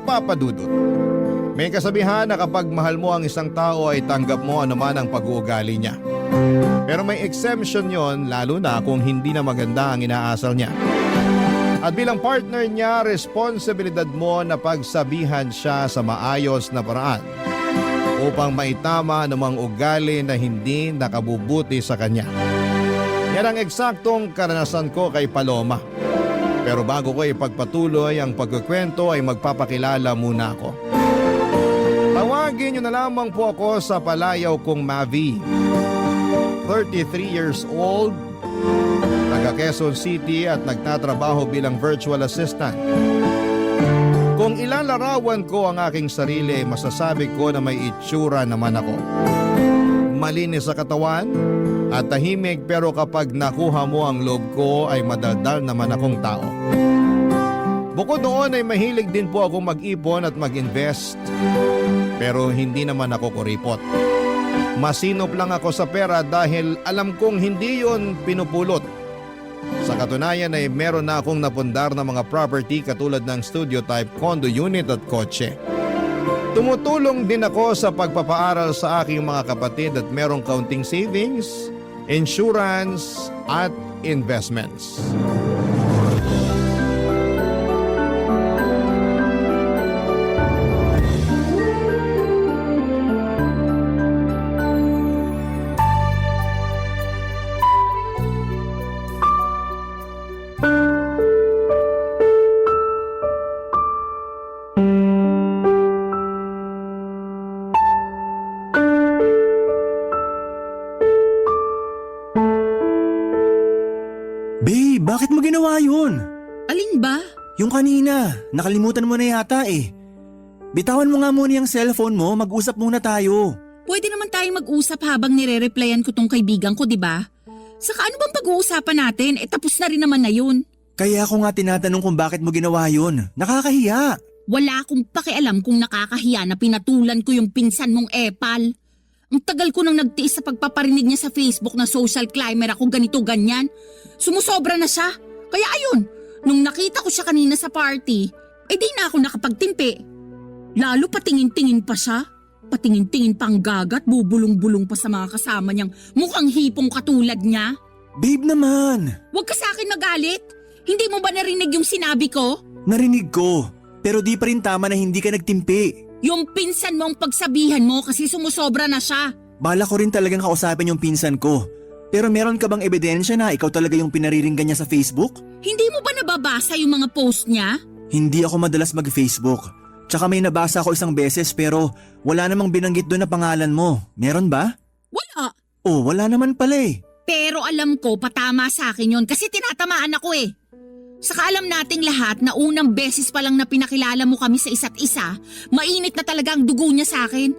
Papa Dudut. May kasabihan na kapag mahal mo ang isang tao ay tanggap mo anuman ang pag-uugali niya. Pero may exemption yon, lalo na kung hindi na maganda ang inaasal niya. At bilang partner niya, responsibilidad mo na pagsabihan siya sa maayos na paraan upang maitama anumang ugali na hindi nakabubuti sa kanya. Yan ang eksaktong karanasan ko kay Paloma. Pero bago ko ipagpatuloy ang pagkukwento ay magpapakilala muna ako. Tawagin niyo na lamang po ako sa palayaw kong Mavi. 33 years old, taga Quezon City at nagtatrabaho bilang virtual assistant. Kung ilalarawan ko ang aking sarili, masasabi ko na may itsura naman ako. Malinis sa katawan at tahimik, pero kapag nakuha mo ang loob ko ay madaldal naman akong tao. Bukod doon ay mahilig din po ako mag-ipon at mag-invest, pero hindi naman ako kuripot. Masinop lang ako sa pera dahil alam kong hindi yon pinupulot. Sa katunayan ay meron na akong napundar na mga property katulad ng studio type, condo unit at kotse. Tumutulong din ako sa pagpapaaral sa aking mga kapatid at merong kaunting savings, insurance at investments. Babe, bakit mo ginawa yun? Alin ba? Yung kanina, nakalimutan mo na yata eh. Bitawan mo nga muna yung cellphone mo, mag-usap muna tayo. Pwede naman tayong mag-usap habang nire-replyan ko tong kaibigan ko, di ba? Saka ano bang pag-uusapan natin? Tapos na rin naman na yun. Kaya ako nga tinatanong kung bakit mo ginawa yun. Nakakahiya. Wala akong pakialam kung nakakahiya na pinatulan ko yung pinsan mong epal. Ang tagal ko nang nagtiis sa pagpaparinig niya sa Facebook na social climber ako ganito-ganyan. Sumusobra na siya. Kaya ayun, nung nakita ko siya kanina sa party, di na ako nakapagtimpi. Lalo patingin-tingin pa siya. Patingin-tingin pang gagat, bubulong-bulong pa sa mga kasama niyang mukhang hipong katulad niya. Babe naman. Huwag ka sa akin magalit. Hindi mo ba narinig yung sinabi ko? Narinig ko, pero di pa rin tama na hindi ka nagtimpi. Yung pinsan mo ang pagsabihan mo kasi sumusobra na siya. Bala ko rin talagang kausapin yung pinsan ko. Pero meron ka bang ebidensya na ikaw talaga yung pinariringgan niya sa Facebook? Hindi mo ba nababasa yung mga post niya? Hindi ako madalas mag-Facebook. Tsaka may nabasa ko isang beses pero wala namang binanggit doon na pangalan mo. Meron ba? Wala. Oh, wala naman pala eh. Pero alam ko patama sa akin yun kasi tinatamaan ako eh. Saka alam nating lahat na unang beses pa lang na pinakilala mo kami sa isa't isa, mainit na talaga ang dugo niya sa akin.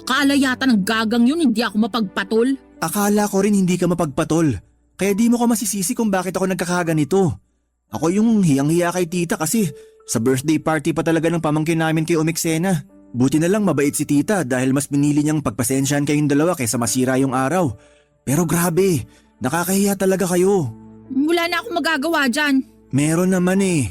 Akala yata ng gagang yun hindi ako mapagpatol. Akala ko rin hindi ka mapagpatol. Kaya di mo ko masisisi kung bakit ako nagkakaganito. Ako yung hiyang-hiya kay tita kasi sa birthday party pa talaga ng pamangkin namin kay Umiksena. Buti na lang mabait si tita dahil mas pinili niyang pagpasensyahan kayong dalawa kaysa masira yung araw. Pero grabe, nakakahiya talaga kayo. Wala na akong magagawa dyan. Meron naman eh.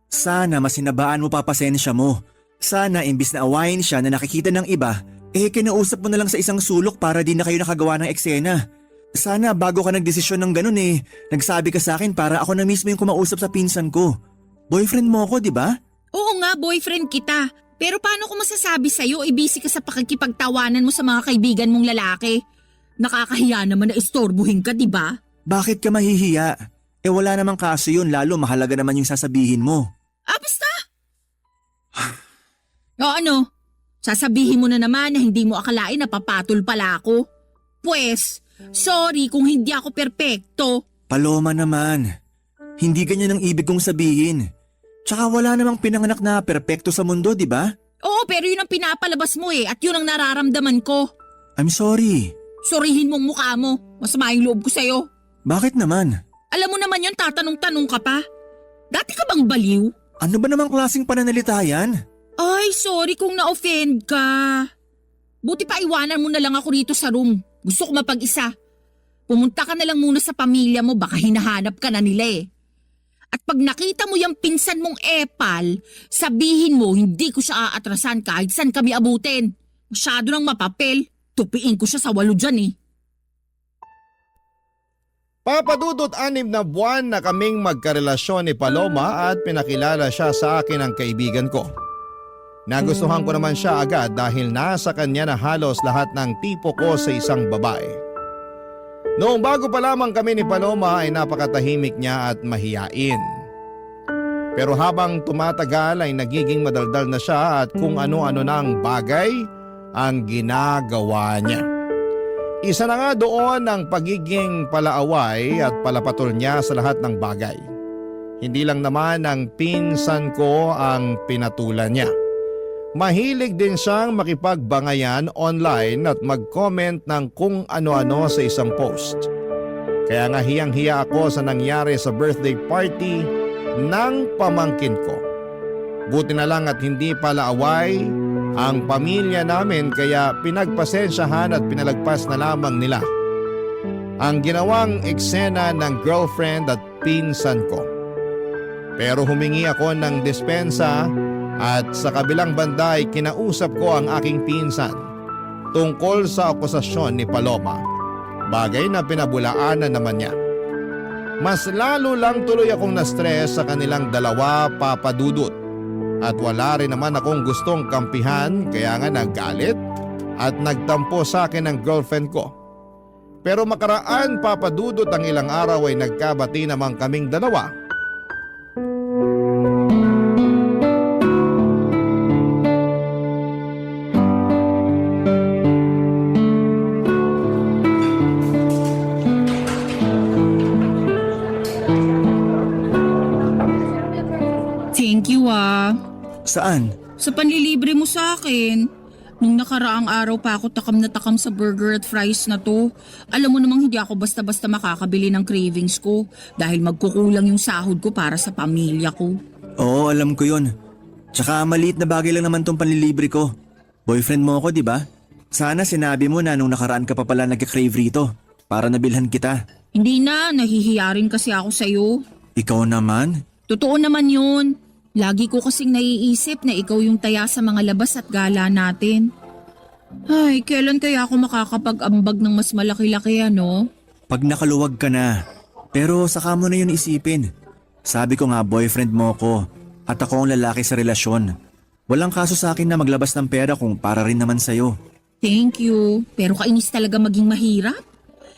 Sana masinabaan mo pa pasensya mo. Sana imbis na awayin siya na nakikita ng iba, kinausap mo na lang sa isang sulok para di na kayo nakagawa ng eksena. Sana bago ka nagdesisyon ng ganun nagsabi ka sa akin para ako na mismo yung kumausap sa pinsan ko. Boyfriend mo ako, di ba? Oo nga, boyfriend kita. Pero paano ko masasabi sa'yo busy ka sa pakikipagtawanan mo sa mga kaibigan mong lalaki? Nakakahiya naman na istorbuhin ka, di ba? Bakit ka mahihiya? Wala namang kaso yun, lalo mahalaga naman yung sasabihin mo. Basta! O ano? Sasabihin mo na naman na hindi mo akalain na papatol pala ako. Pwes, sorry kung hindi ako perpekto. Paloma naman, hindi ganyan ang ibig kong sabihin. Tsaka wala namang pinanganak na perpekto sa mundo, di ba? Oo, pero yun ang pinapalabas mo at yun ang nararamdaman ko. I'm sorry. Sorihin mong mukha mo, masama yung loob ko sa'yo. Bakit naman? Alam mo naman yun, tatanong-tanong ka pa. Dati ka bang baliw? Ano ba namang klaseng pananalita yan? Ay, sorry kung na-offend ka. Buti pa iwanan mo na lang ako rito sa room. Gusto ko mapag-isa. Pumunta ka na lang muna sa pamilya mo, baka hinahanap ka na nila eh. At pag nakita mo yung pinsan mong epal, sabihin mo hindi ko siya aatrasan kahit saan kami abutin. Masyado ng mapapel. Tupiin ko siya sa 8 dyan eh. Papadudot 6 na buwan na kaming magkarelasyon ni Paloma at pinakilala siya sa akin ng kaibigan ko. Nagustuhan ko naman siya agad dahil nasa kanya na halos lahat ng tipo ko sa isang babae. Noong bago pa lamang kami ni Paloma ay napakatahimik niya at mahiyain. Pero habang tumatagal ay nagiging madaldal na siya at kung ano-ano na ang bagay ang ginagawa niya. Isa na nga doon ang pagiging palaaway at palapatol niya sa lahat ng bagay. Hindi lang naman ang pinsan ko ang pinatulan niya. Mahilig din siyang makipagbangayan online at mag-comment ng kung ano-ano sa isang post. Kaya nga hiyang-hiya ako sa nangyari sa birthday party ng pamangkin ko. Buti na lang at hindi pala away ang pamilya namin kaya pinagpasensyahan at pinalagpas na lamang nila ang ginawang eksena ng girlfriend at pinsan ko. Pero humingi ako ng dispensa at sa kabilang banda ay kinausap ko ang aking pinsan tungkol sa akusasyon ni Paloma. Bagay na pinabulaanan naman niya. Mas lalo lang tuloy akong na-stress sa kanilang dalawa, papadudot. At wala rin naman akong gustong kampihan kaya nga naggalit at nagtampo sa akin ng girlfriend ko. Pero makaraan, papadudot, ang ilang araw ay nagkabati naman kaming dalawa. Thank you ah. Saan? Sa panlilibre mo sa akin. Nung nakaraang araw pa ako takam na takam sa burger at fries na to. Alam mo namang hindi ako basta-basta makakabili ng cravings ko dahil magkukulang yung sahod ko para sa pamilya ko. Oo, alam ko yun. Tsaka maliit na bagay lang naman tong panlilibre ko. Boyfriend mo ako, di ba? Sana sinabi mo na nung nakaraan ka pa pala nagka-crave rito para nabilhan kita. Hindi na, nahihiya rin kasi ako sa'yo. Ikaw naman? Totoo naman yun. Lagi ko kasing naiisip na ikaw yung taya sa mga labas at gala natin. Ay, kailan kaya ako makakapag-ambag ng mas malaki-laki ano? Pag nakaluwag ka na. Pero saka mo na yun isipin. Sabi ko nga boyfriend mo ko at ako ang lalaki sa relasyon. Walang kaso sa akin na maglabas ng pera kung para rin naman sa'yo. Thank you. Pero kainis talaga maging mahirap.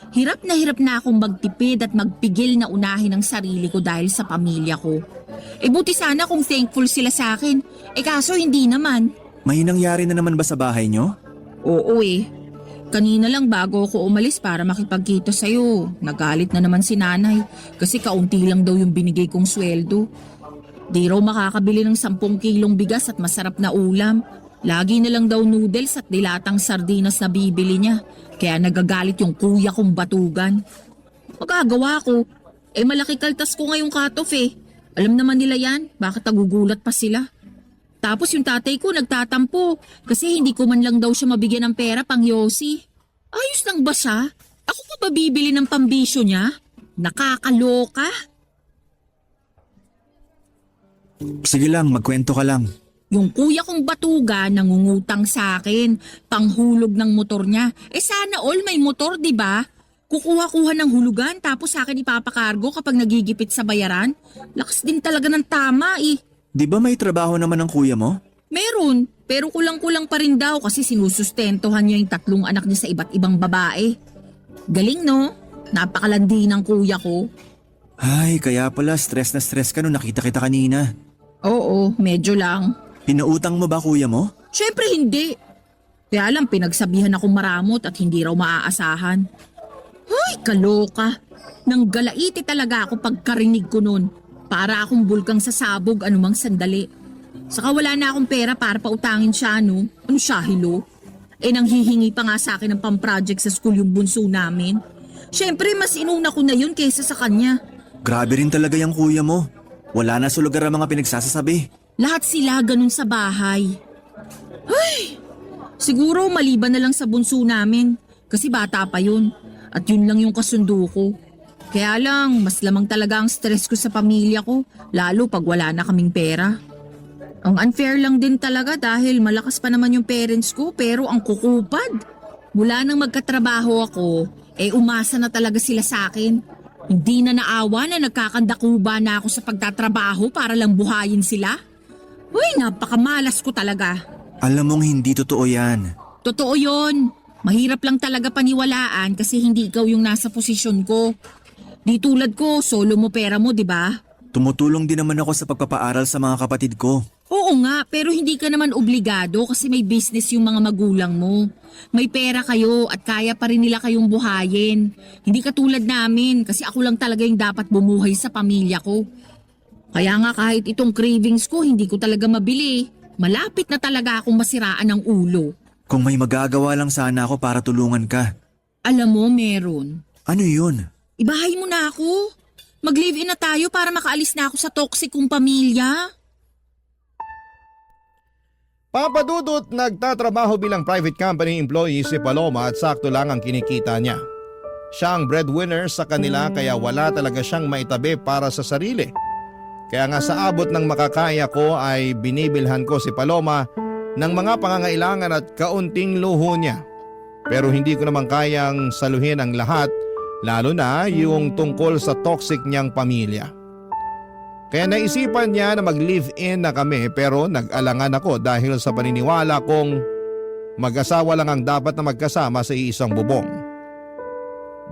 Hirap na akong magtipid at magpigil na unahin ang sarili ko dahil sa pamilya ko. Buti sana kung thankful sila sa akin. Kaso hindi naman. May nangyari na naman ba sa bahay nyo? Oo Kanina lang bago ako umalis para makipagkita sa'yo. Nagalit na naman si nanay kasi kaunti lang daw yung binigay kong sweldo. Di raw makakabili ng 10 kilong bigas at masarap na ulam. Lagi na lang daw noodles at dilatang sardinas na bibili niya. Kaya nagagalit yung kuya kong batugan. Magagawa ko. Malaki kaltas ko ngayong cut-off Alam naman nila yan, bakit nagugulat pa sila? Tapos yung tatay ko nagtatampo kasi hindi ko man lang daw siya mabigyan ng pera pang yosi. Ayos lang ba siya? Ako pa ba bibili ng pambisyo niya? Nakakaloka. Sige lang, magkwento ka lang. Yung kuya kong batuga nangungutang sa akin, panghulog ng motor niya. Sana all may motor, di ba? Kukuha-kuha ng hulugan tapos sa akin ipapakargo kapag nagigipit sa bayaran. Lakas din talaga ng tama Di ba may trabaho naman ang kuya mo? Meron, pero kulang-kulang pa rin daw kasi sinusustentuhan niya yung 3 anak niya sa iba't ibang babae. Galing no? Napakalandi ng kuya ko. Ay, kaya pala stress na stress ka nung nakita kita kanina. Oo, medyo lang. Pinautang mo ba kuya mo? Syempre hindi. Kaya lang pinagsabihan akong maramot at hindi raw maaasahan. Ay, kaloka. Nang galaiti talaga ako pagkarinig ko nun. Para akong bulkang sasabog anumang sandali. Saka wala na akong pera para pautangin siya, no? Ano siya, hilo? Nang hihingi pa nga sa akin ng pang-project sa school yung bunso namin. Syempre, mas inuna ko na yun kaysa sa kanya. Grabe rin talaga yung kuya mo. Wala na sa lugar ang mga pinagsasasabi. Lahat sila ganun sa bahay. Ay! Siguro maliban na lang sa bunso namin. Kasi bata pa yun. At yun lang yung kasundo ko. Kaya lang, mas lamang talaga ang stress ko sa pamilya ko, lalo pag wala na kaming pera. Ang unfair lang din talaga dahil malakas pa naman yung parents ko pero ang kukupad. Mula nang magkatrabaho ako, umasa na talaga sila sa akin. Hindi na naawa na nagkakandakuba na ako sa pagtatrabaho para lang buhayin sila. Uy, napakamalas ko talaga. Alam mong hindi totoo yan. Totoo yon. Mahirap lang talaga paniwalaan kasi hindi ikaw yung nasa posisyon ko. Di tulad ko, solo mo pera mo, di ba? Tumutulong din naman ako sa pagpapaaral sa mga kapatid ko. Oo nga, pero hindi ka naman obligado kasi may business yung mga magulang mo. May pera kayo at kaya pa rin nila kayong buhayin. Hindi ka tulad namin kasi ako lang talaga yung dapat bumuhay sa pamilya ko. Kaya nga kahit itong cravings ko, hindi ko talaga mabili. Malapit na talaga akong masiraan ng ulo. Kung may magagawa lang sana ako para tulungan ka. Alam mo, meron. Ano yun? Ibahay mo na ako. Mag-live-in na tayo para makaalis na ako sa toxic kong pamilya. Papa Dudut, nagtatrabaho bilang private company employee si Paloma at sakto lang ang kinikita niya. Siya ang breadwinner sa kanila kaya wala talaga siyang maitabi para sa sarili. Kaya nga sa abot ng makakaya ko ay binibilhan ko si Paloma ng mga pangangailangan at kaunting luho niya. Pero hindi ko naman kayang saluhin ang lahat, lalo na yung tungkol sa toxic niyang pamilya. Kaya naisipan niya na mag-live-in na kami pero nag-alangan ako dahil sa paniniwala kong mag-asawa lang ang dapat na magkasama sa iisang bubong.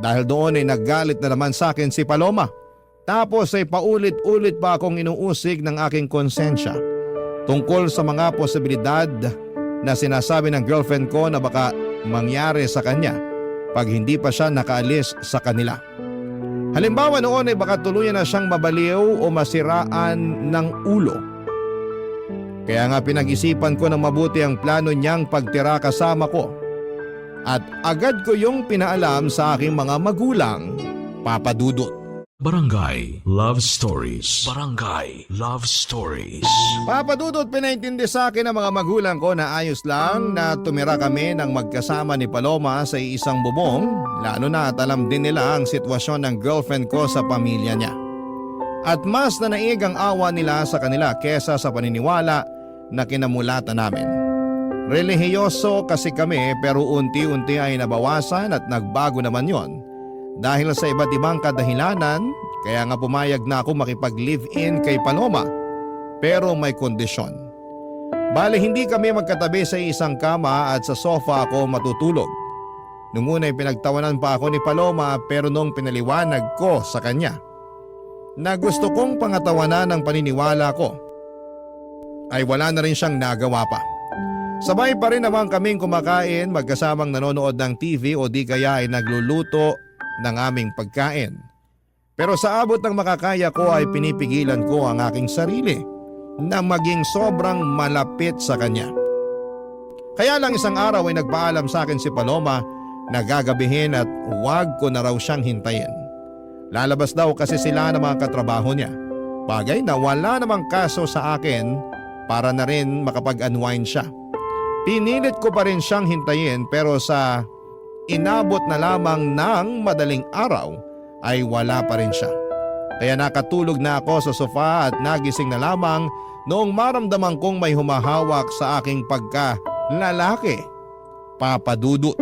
Dahil doon ay naggalit na naman sa akin si Paloma. Tapos ay paulit-ulit pa akong inuusig ng aking konsensya tungkol sa mga posibilidad na sinasabi ng girlfriend ko na baka mangyari sa kanya pag hindi pa siya nakaalis sa kanila. Halimbawa noon ay baka tuluyan na siyang mabaliw o masiraan ng ulo. Kaya nga pinag-isipan ko ng mabuti ang plano niyang pagtira kasama ko. At agad ko yung pinaalam sa aking mga magulang, Papa Dudut. Barangay Love Stories. Barangay Love Stories. Papa Dudut, pinaintindi sa akin ng mga magulang ko na ayos lang na tumira kami ng magkasama ni Paloma sa isang bubong, lalo na at alam din nila ang sitwasyon ng girlfriend ko sa pamilya niya. At mas nanaig ang awa nila sa kanila kesa sa paniniwala na kinamulatan namin. Relihiyoso kasi kami pero unti-unti ay nabawasan at nagbago naman yon. Dahil sa iba't ibang kadahilanan, kaya nga pumayag na ako makipag-live-in kay Paloma. Pero may kondisyon. Bale hindi kami magkatabi sa isang kama at sa sofa ako matutulog. Nung una ay pinagtawanan pa ako ni Paloma pero nung pinaliwanag ko sa kanya na gusto kong pangatawanan ng paniniwala ko, ay wala na rin siyang nagawa pa. Sabay pa rin naman kaming kumakain magkasamang nanonood ng TV o di kaya ay nagluluto ng aming pagkain. Pero sa abot ng makakaya ko ay pinipigilan ko ang aking sarili na maging sobrang malapit sa kanya. Kaya lang isang araw ay nagpaalam sa akin si Paloma na gagabihin at huwag ko na raw siyang hintayin. Lalabas daw kasi sila ng mga katrabaho niya. Bagay na wala namang kaso sa akin para na rin makapag-unwind siya. Pinilit ko pa rin siyang hintayin pero sa inabot na lamang ng madaling araw ay wala pa rin siya. Kaya nakatulog na ako sa sofa at nagising na lamang noong maramdaman kong may humahawak sa aking pagka-lalaki. Papa Dudut.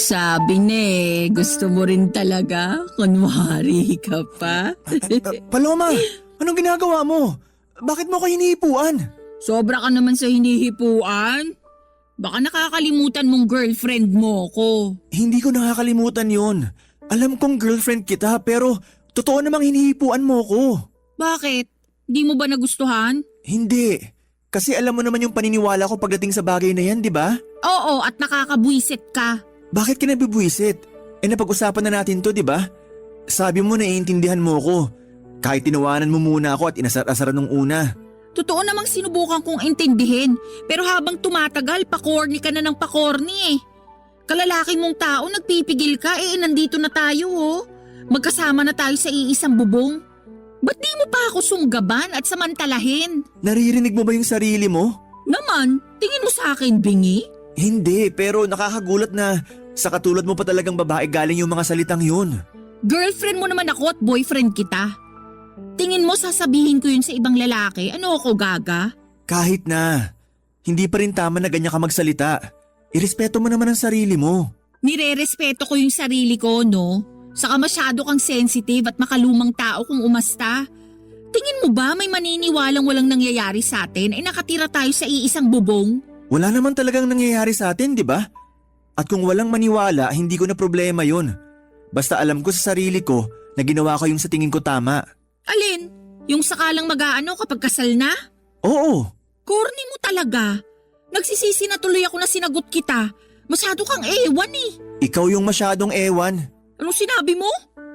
Sabi na gusto mo rin talaga? Kunwari ka pa? Paloma, anong ginagawa mo? Bakit mo ko hinihipuan? Sobra ka naman sa hinihipuan. Baka nakakalimutan mong girlfriend mo ko. Hindi ko nakakalimutan yon. Alam kong girlfriend kita pero totoo namang hinihipuan mo ko. Bakit? Di mo ba nagustuhan? Hindi. Kasi alam mo naman yung paniniwala ko pagdating sa bagay na yan, di ba? Oo, at nakakabwisit ka. Bakit ka nabibwisit? Napag-usapan na natin to, di ba? Sabi mo naiintindihan mo ko. Kahit tinawanan mo muna ako at inasar-asaran nung una. Totoo namang sinubukan kong intindihin. Pero habang tumatagal, pakorni ka na ng pakorni eh. Kalalaki mong tao, nagpipigil ka, nandito na tayo oh. Magkasama na tayo sa iisang bubong. Ba't di mo pa ako sunggaban at samantalahin? Naririnig mo ba yung sarili mo? Naman, tingin mo sa akin, bingi? Hindi, pero nakakagulat na sa katulad mo pa talagang babae galing yung mga salitang yun. Girlfriend mo naman ako at boyfriend kita. Tingin mo sasabihin ko yun sa ibang lalaki? Ano ako, gaga? Kahit na, hindi pa rin tama na ganyan ka magsalita. Irespeto mo naman ang sarili mo. Nire-respeto ko yung sarili ko, no? Saka masyado kang sensitive at makalumang tao kung umasta. Tingin mo ba may maniniwalang walang nangyayari sa atin ay nakatira tayo sa iisang bubong? Wala naman talagang nangyayari sa atin, di ba? At kung walang maniwala, hindi ko na problema yun. Basta alam ko sa sarili ko na ginawa ko yung sa tingin ko tama. Alin? Yung sakalang mag-aano kapag kasal na? Oo, Corny mo talaga. Nagsisisi na tuloy ako na sinagot kita. Masyado kang ewan eh. ikaw yung masyadong ewan. Anong sinabi mo?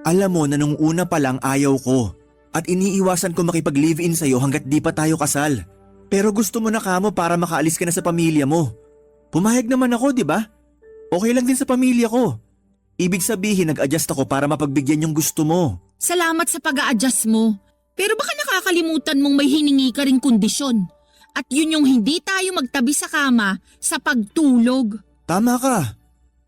Alam mo na nung una pa lang ayaw ko. At iniiwasan ko makipag-live-in sa'yo hanggat di pa tayo kasal. Pero gusto mo na kamo para makaalis ka na sa pamilya mo. Pumayag naman ako, di ba? Okay lang din sa pamilya ko. Ibig sabihin nag-adjust ako para mapagbigyan yung gusto mo. Salamat sa pag-a-adjust mo. Pero baka nakakalimutan mong may hiningi ka ring kondisyon. At yun yung hindi tayo magtabi sa kama sa pagtulog. Tama ka.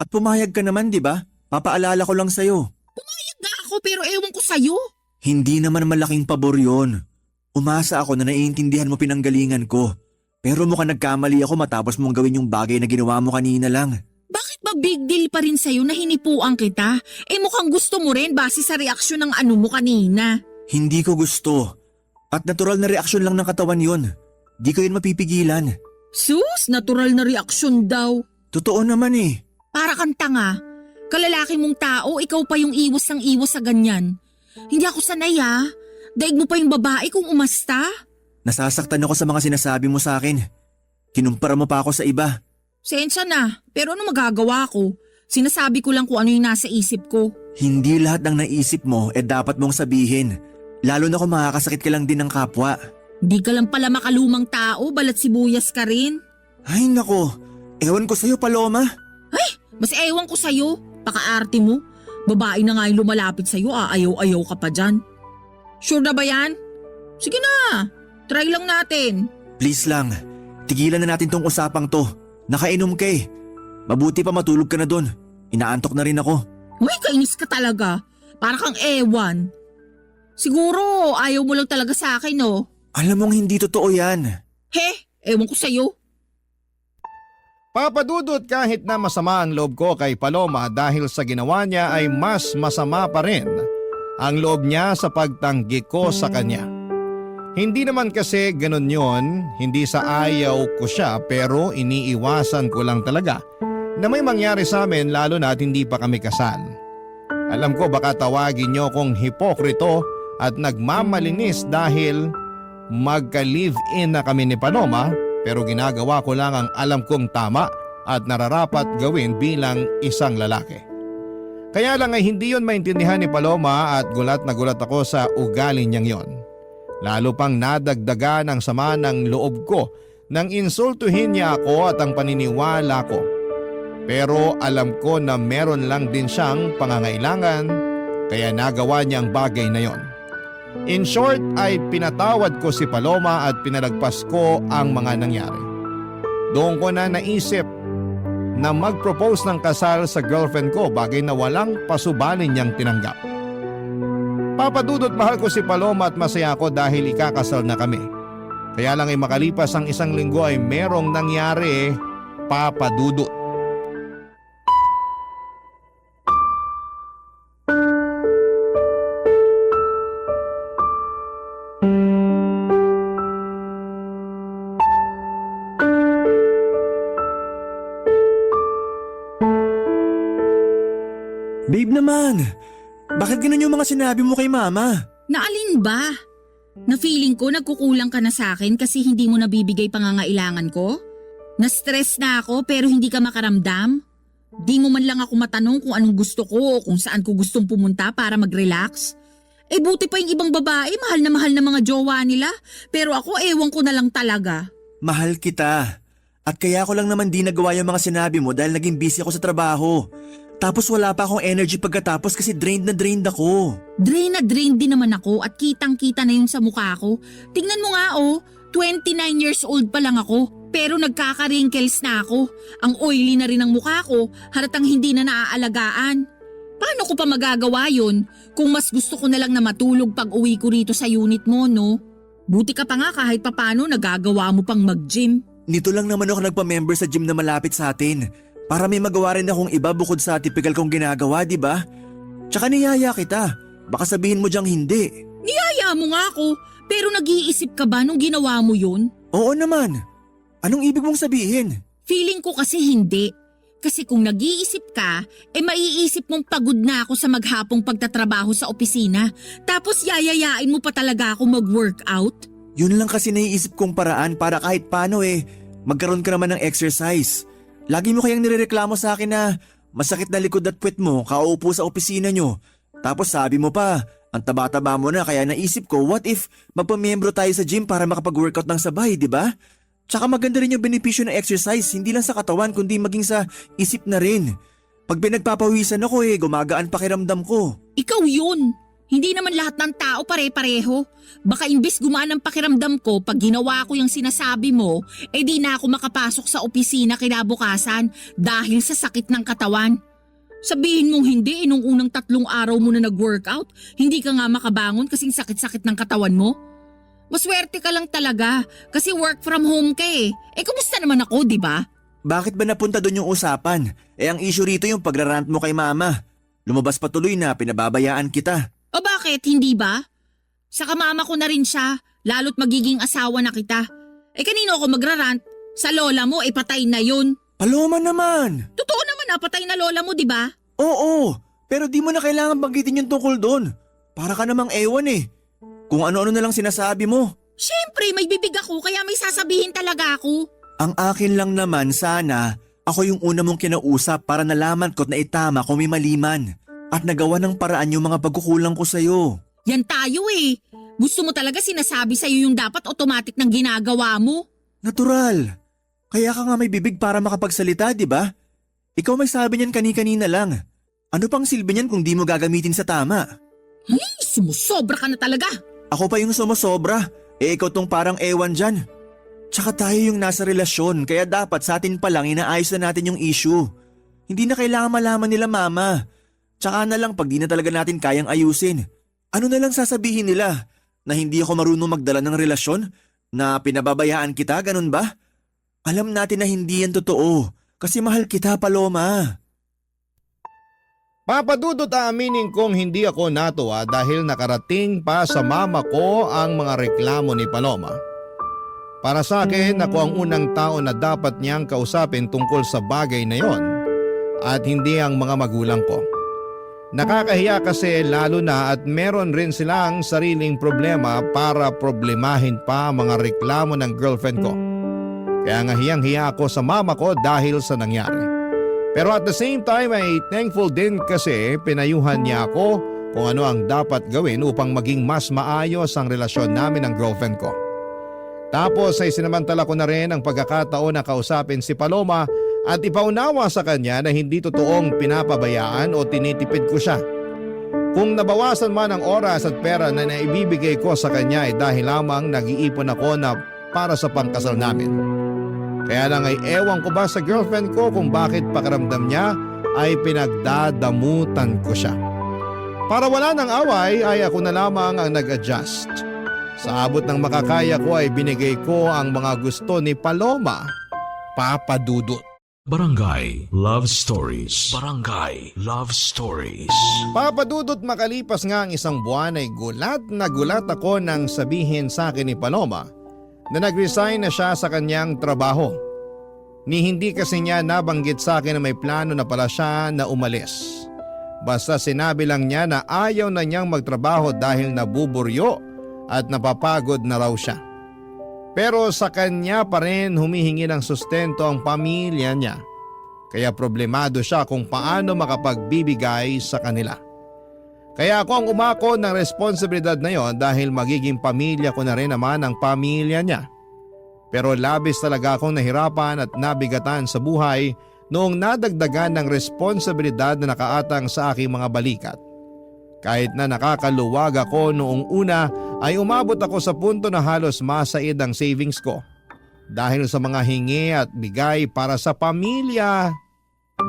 At pumayag ka naman, di ba? Papaalala ko lang sa'yo. Pumayag nga ako pero ewan ko sa'yo. Hindi naman malaking pabor yun. Umasa ako na naiintindihan mo pinanggalingan ko. Pero mukhang nagkamali ako matapos mong gawin yung bagay na ginawa mo kanina lang. Bakit ba big deal pa rin sa'yo na hinipuan kita? Mukhang gusto mo rin base sa reaksyon ng ano mo kanina. Hindi ko gusto. At natural na reaksyon lang ng katawan yun. Di ko yun mapipigilan. Sus, natural na reaksyon daw. Totoo naman eh. Para kang tanga. Kalalaki mong tao, ikaw pa yung iwas ng iwas sa ganyan. Hindi ako sanay ah. Daig mo pa yung babae kung umasta. Nasasaktan ako sa mga sinasabi mo sa akin. Kinumpara mo pa ako sa iba. Sensya na, pero ano magagawa ko? Sinasabi ko lang kung ano yung nasa isip ko. Hindi lahat ng naisip mo dapat mong sabihin. Lalo na kung makakasakit ka lang din ng kapwa. Di ka lang pala makalumang tao, balat sibuyas ka rin. Ay nako, ewan ko sa'yo Paloma. Mas ewan ko sa'yo, pakaarte mo. Babae na nga yung lumalapit sa'yo, ayaw-ayaw ka pa dyan. Sure na ba yan? Sige na, try lang natin. Please lang, tigilan na natin tong usapang to. Nakainom ka eh. Mabuti pa matulog ka na dun. Inaantok na rin ako. Uy, kainis ka talaga. Para kang ewan. Siguro, ayaw mo lang talaga sa akin, no? Alam mong hindi totoo yan. He, ewan ko sa'yo. Papadudot kahit na masama ang loob ko kay Paloma dahil sa ginawa niya ay mas masama pa rin ang loob niya sa pagtanggi ko sa kanya. Hindi naman kasi ganun yon, hindi sa ayaw ko siya pero iniiwasan ko lang talaga na may mangyari sa amin lalo na at hindi pa kami kasal. Alam ko baka tawagin niyo kong hipokrito at nagmamalinis dahil magka-live-in na kami ni Paloma pero ginagawa ko lang ang alam kong tama at nararapat gawin bilang isang lalaki. Kaya lang ay hindi yon maintindihan ni Paloma at gulat na gulat ako sa ugali niyang yon. Lalo pang nadagdagan ang sama ng loob ko nang insultuhin niya ako at ang paniniwala ko. Pero alam ko na meron lang din siyang pangangailangan kaya nagawa niya ang bagay na yon. In short ay pinatawad ko si Paloma at pinalagpas ko ang mga nangyari. Doon ko na naisip na mag-propose ng kasal sa girlfriend ko, bagay na walang pasubalin niyang tinanggap. Papadudot mahal ko si Paloma at masaya ako dahil ikakasal na kami. Kaya lang ay makalipas ang isang linggo ay merong nangyari papadudot. Babe naman, bakit ganun yung mga sinabi mo kay mama? Naalin ba? Na feeling ko nagkukulang ka na sa akin kasi hindi mo nabibigay pangangailangan ko? Na-stress na ako pero hindi ka makaramdam? Di mo man lang ako matanong kung anong gusto ko o kung saan ko gustong pumunta para mag-relax? Buti pa yung ibang babae, mahal na mga jowa nila. Pero ako ewan ko na lang talaga. Mahal kita. At kaya ko lang naman di nagawa yung mga sinabi mo dahil naging busy ako sa trabaho. Tapos wala pa akong energy pagkatapos kasi drained na drained ako. Drain na drain din naman ako at kitang-kita na yung sa mukha ko. Tingnan mo nga 29 years old pa lang ako. Pero nagkaka-wrinkles na ako. Ang oily na rin ang mukha ko, halatang hindi na naaalagaan. Paano ko pa magagawa yun kung mas gusto ko na lang na matulog pag uwi ko rito sa unit mo, no? Buti ka pa nga kahit papano nagagawa mo pang mag-gym. Nito lang naman ako nagpa-member sa gym na malapit sa atin. Para may magawa rin akong iba bukod sa typical kong ginagawa, di ba? Tsaka niyaya kita. Baka sabihin mo diyang hindi. Niyaya mo nga ako, pero nag-iisip ka ba nung ginawa mo yun? Oo naman. Anong ibig mong sabihin? Feeling ko kasi hindi. Kasi kung nag-iisip ka, maiisip mong pagod na ako sa maghapong pagtatrabaho sa opisina. Tapos yayayain mo pa talaga ako mag-workout? Yun lang kasi naiisip kong paraan para kahit paano magkaroon ka naman ng exercise. Lagi mo kayang nirereklamo sa akin na masakit na likod at puwet mo kauupo sa opisina nyo. Tapos sabi mo pa, ang taba-taba mo na kaya naisip ko what if magpamiyembro tayo sa gym para makapag-workout ng sabay, di ba? Tsaka maganda rin yung benepisyo ng exercise, hindi lang sa katawan kundi maging sa isip na rin. Pag pinagpapawisan ako gumagaan pakiramdam ko. Ikaw yun! Hindi naman lahat ng tao pare-pareho. Baka imbes gumaan ang pakiramdam ko pag ginawa ko yung sinasabi mo, di na ako makapasok sa opisina kinabukasan dahil sa sakit ng katawan. Sabihin mong hindi, nung unang 3 araw mo na nag-workout, hindi ka nga makabangon kasing sakit-sakit ng katawan mo. Maswerte ka lang talaga kasi work from home ka kumusta naman ako, di ba? Bakit ba napunta doon yung usapan? Ang issue rito yung pagrarant mo kay mama. Lumabas pa tuloy na pinababayaan kita. O bakit, hindi ba? Sa kamama ko na rin siya, lalo't magiging asawa na kita. Kanino ako magrarant? Sa lola mo, patay na yun. Paloma naman! Totoo naman patay na lola mo, di ba? Oo, pero di mo na kailangan banggitin yung tungkol doon. Para ka namang ewan Kung ano-ano na lang sinasabi mo. Siyempre, may bibig ako kaya may sasabihin talaga ako. Ang akin lang naman sana, ako yung una mong kinausap para nalaman ko't na itama kung may maliman. At nagawa ng paraan yung mga pagkukulang ko sa'yo. Yan tayo Gusto mo talaga sinasabi sa'yo yung dapat automatic ng ginagawa mo? Natural. Kaya ka nga may bibig para makapagsalita, di ba? Ikaw may sabi niyan kani-kanina lang. Ano pang silbi niyan kung di mo gagamitin sa tama? Ay, sumusobra ka na talaga. Ako pa yung sumusobra. Ikaw tong parang ewan dyan. Tsaka tayo yung nasa relasyon kaya dapat sa atin pa lang inaayos na natin yung issue. Hindi na kailangan malaman nila mama. Tsaka na lang pag di na talaga natin kayang ayusin. Ano na lang sasabihin nila? Na hindi ako marunong magdala ng relasyon? Na pinababayaan kita, ganun ba? Alam natin na hindi yan totoo. Kasi mahal kita, Paloma. Papadudot aaminin kong hindi ako natuwa dahil nakarating pa sa mama ko ang mga reklamo ni Paloma. Para sa akin, ako ang unang tao na dapat niyang kausapin tungkol sa bagay na yon at hindi ang mga magulang ko. Nakakahiya kasi lalo na at meron rin silang sariling problema para problemahin pa ang mga reklamo ng girlfriend ko. Kaya nga hiyang-hiya ako sa mama ko dahil sa nangyari. Pero at the same time ay thankful din kasi pinayuhan niya ako kung ano ang dapat gawin upang maging mas maayos ang relasyon namin ng girlfriend ko. Tapos ay sinamantala ko na rin ang pagkakataon na kausapin si Paloma at ipaunawa sa kanya na hindi totoong pinapabayaan o tinitipid ko siya. Kung nabawasan man ang oras at pera na naibibigay ko sa kanya ay dahil lamang nag-iipon ako na para sa pangkasal namin. Kaya lang ay ewan ko ba sa girlfriend ko kung bakit pakiramdam niya ay pinagdadamutan ko siya. Para wala ng away ay ako na lamang ang nag-adjust. Sa abot ng makakaya ko ay binigay ko ang mga gusto ni Paloma, Papadudot. Barangay Love Stories. Barangay Love Stories. Papadudot, makalipas nga ang isang buwan ay gulat na gulat ako nang sabihin sa akin ni Paloma na nag-resign na siya sa kanyang trabaho. Ni hindi kasi niya nabanggit sa akin na may plano na pala siya na umalis. Basta sinabi lang niya na ayaw na niyang magtrabaho dahil nabuburyo at napapagod na raw siya. Pero sa kanya pa rin humihingi ng sustento ang pamilya niya. Kaya problemado siya kung paano makapagbibigay sa kanila. Kaya ako ang umako ng responsibilidad na yon dahil magiging pamilya ko na rin naman ang pamilya niya. Pero labis talaga akong nahirapan at nabigatan sa buhay noong nadagdagan ng responsibilidad na nakaatang sa aking mga balikat. Kahit na nakakaluwag ako noong una ay umabot ako sa punto na halos masaid ang savings ko dahil sa mga hingi at bigay para sa pamilya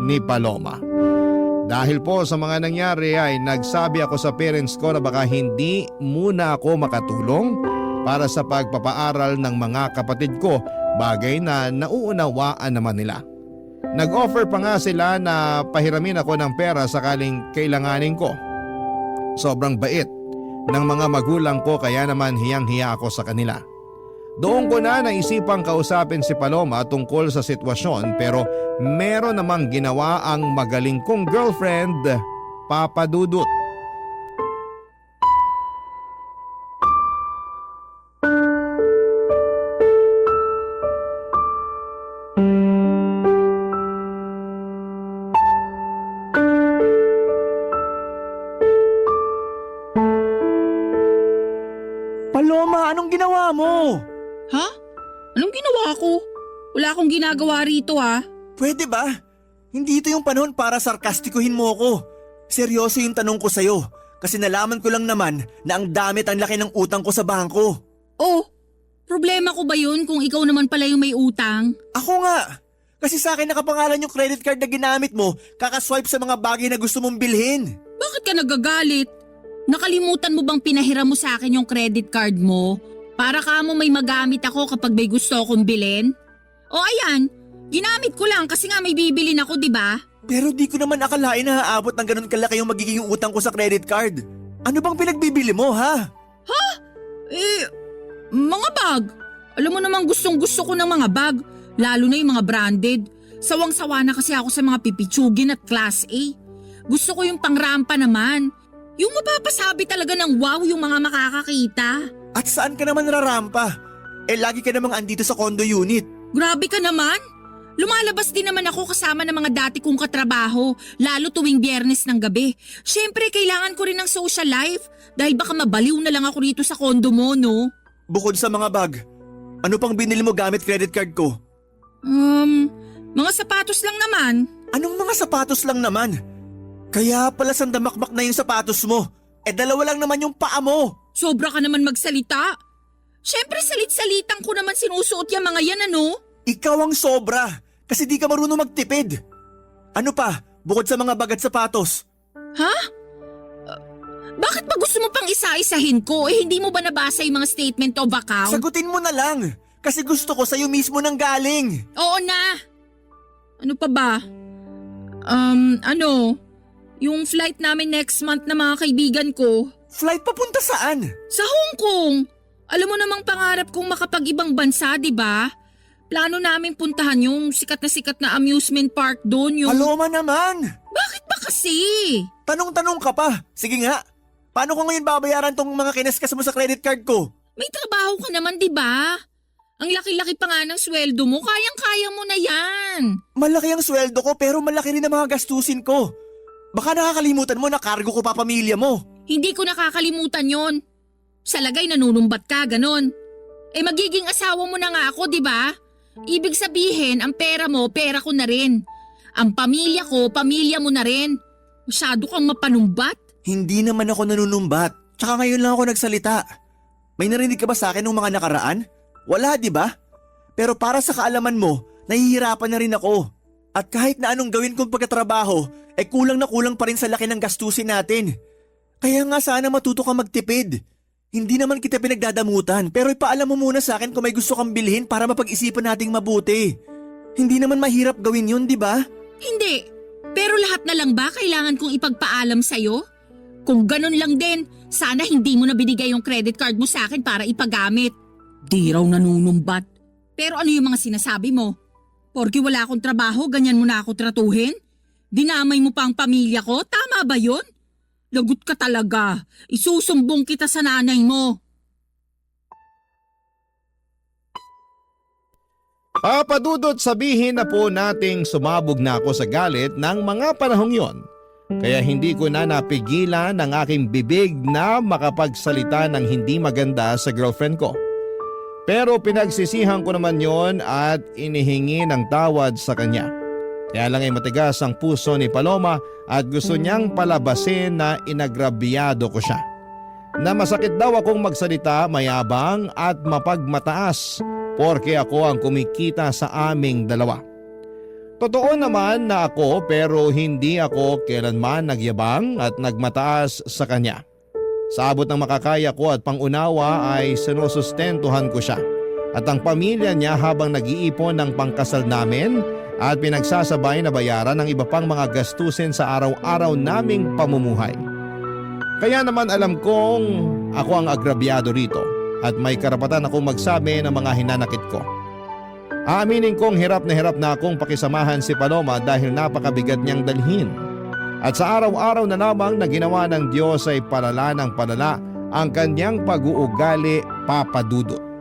ni Paloma. Dahil po sa mga nangyari ay nagsabi ako sa parents ko na baka hindi muna ako makatulong para sa pagpapaaral ng mga kapatid ko, bagay na nauunawaan naman nila. Nag-offer pa nga sila na pahiramin ako ng pera sakaling kailanganin ko. Sobrang bait ng mga magulang ko kaya naman hiyang-hiya ako sa kanila. Doon ko na naisipang kausapin si Paloma tungkol sa sitwasyon pero meron namang ginawa ang magaling kong girlfriend, Papa Dudut. Paloma, anong ginawa mo? Ha? Anong ginawa ko? Wala akong ginagawa rito Pwede ba? Hindi ito yung panahon para sarkastikuhin mo ko. Seryoso yung tanong ko sa'yo kasi nalaman ko lang naman na ang damit ang laki ng utang ko sa bangko. Oh, problema ko ba yun kung ikaw naman pala yung may utang? Ako nga. Kasi sa akin nakapangalan yung credit card na ginamit mo, kakaswipe sa mga bagay na gusto mong bilhin. Bakit ka nagagalit? Nakalimutan mo bang pinahiram mo sa akin yung credit card mo? Para ka mo may magamit ako kapag may gusto akong bilhin? O ayan, ginamit ko lang kasi nga may bibilin ako, di ba? Pero di ko naman akalain na aabot ng ganun kalaki yung magiging utang ko sa credit card. Ano bang pinagbibili mo, ha? Mga bag. Alam mo namang gustong-gusto ko ng mga bag, lalo na yung mga branded. Sawang-sawa na kasi ako sa mga pipitsugin at class A. Gusto ko yung pangrampa naman. Yung mapapasabi talaga ng wow yung mga makakakita. At saan ka naman rarampa? Lagi ka namang andito sa condo unit. Grabe ka naman. Lumalabas din naman ako kasama ng mga dati kong katrabaho, lalo tuwing Biyernes ng gabi. Siyempre, kailangan ko rin ng social life dahil baka mabaliw na lang ako rito sa condo mo, no? Bukod sa mga bag, ano pang binili mo gamit credit card ko? Mga sapatos lang naman. Anong mga sapatos lang naman? Kaya pala sandamakmak na yung sapatos mo. Dalawa lang naman yung paa mo. Sobra ka naman magsalita. Siyempre, salit-salitan ko naman sinusuot yung mga yan, ano? Ikaw ang sobra kasi di ka marunong magtipid. Ano pa, bukod sa mga bag at sapatos? Ha? Bakit ba gusto mo pang isa-isahin ko? Hindi mo ba nabasa yung mga statement of account? Sagutin mo na lang kasi gusto ko sa'yo mismo nang galing. Oo na. Ano pa ba? Yung flight namin next month na mga kaibigan ko. Flight papunta saan? Sa Hong Kong. Alam mo namang pangarap kong makapag-ibang bansa, di ba? Plano namin puntahan yung sikat na amusement park doon. Paloma naman! Bakit ba kasi? Tanong-tanong ka pa. Sige nga. Paano ko ngayon babayaran tong mga kinaskas mo sa credit card ko? May trabaho ka naman, di ba? Ang laki-laki pa nga ng sweldo mo, kayang-kaya mo na yan. Malaki ang sweldo ko pero malaki rin ang mga gastusin ko. Baka nakakalimutan mo na cargo ko pa pamilya mo. Hindi ko nakakalimutan yon. Sa lagay nanunumbat ka, ganon. Magiging asawa mo na nga ako, di ba? Ibig sabihin, ang pera mo, pera ko na rin. Ang pamilya ko, pamilya mo na rin. Masyado kang mapanumbat. Hindi naman ako nanunumbat. Tsaka ngayon lang ako nagsalita. May narinig ka ba sa akin ng mga nakaraan? Wala, di ba? Pero para sa kaalaman mo, nahihirapan na rin ako. At kahit na anong gawin kong pagkatrabaho, kulang na kulang pa rin sa laki ng gastusin natin. Kaya nga sana matuto kang magtipid. Hindi naman kita pinagdadamutan pero ipaalam mo muna sa akin kung may gusto kang bilhin para mapag-isipan nating mabuti. Hindi naman mahirap gawin yun, di ba? Hindi. Pero lahat na lang ba kailangan kong ipagpaalam sa'yo? Kung ganun lang din, sana hindi mo na binigay yung credit card mo sa akin para ipagamit. Di raw nanunumbat. Pero ano yung mga sinasabi mo? Porke wala akong trabaho, ganyan mo na ako tratuhin? Dinamay mo pa ang pamilya ko? Tama ba yun? Lagot ka talaga. Isusumbong kita sa nanay mo. Papadudot sabihin na po nating sumabog na ako sa galit ng mga panahong yon. Kaya hindi ko na napigilan ang aking bibig na makapagsalita ng hindi maganda sa girlfriend ko. Pero pinagsisihan ko naman yon at inihingi ng tawad sa kanya. Kaya lang ay matigas ang puso ni Paloma at gusto niyang palabasin na inagrabyado ko siya. Na masakit daw akong magsalita, mayabang at mapagmataas porke ako ang kumikita sa aming dalawa. Totoo naman na ako pero hindi ako kailanman nagyabang at nagmataas sa kanya. Sa abot ng makakaya ko at pangunawa ay sinusustentuhan ko siya at ang pamilya niya habang nag-iipon ng pangkasal namin at pinagsasabay na bayaran ng iba pang mga gastusin sa araw-araw naming pamumuhay. Kaya naman alam kong ako ang agrabyado rito at may karapatan akong magsabi ng mga hinanakit ko. Aaminin kong hirap na akong pakisamahan si Paloma dahil napakabigat niyang dalhin. At sa araw-araw na lamang na ginawa ng Diyos ay palala ng palala ang kanyang pag-uugali, Papa Dudut.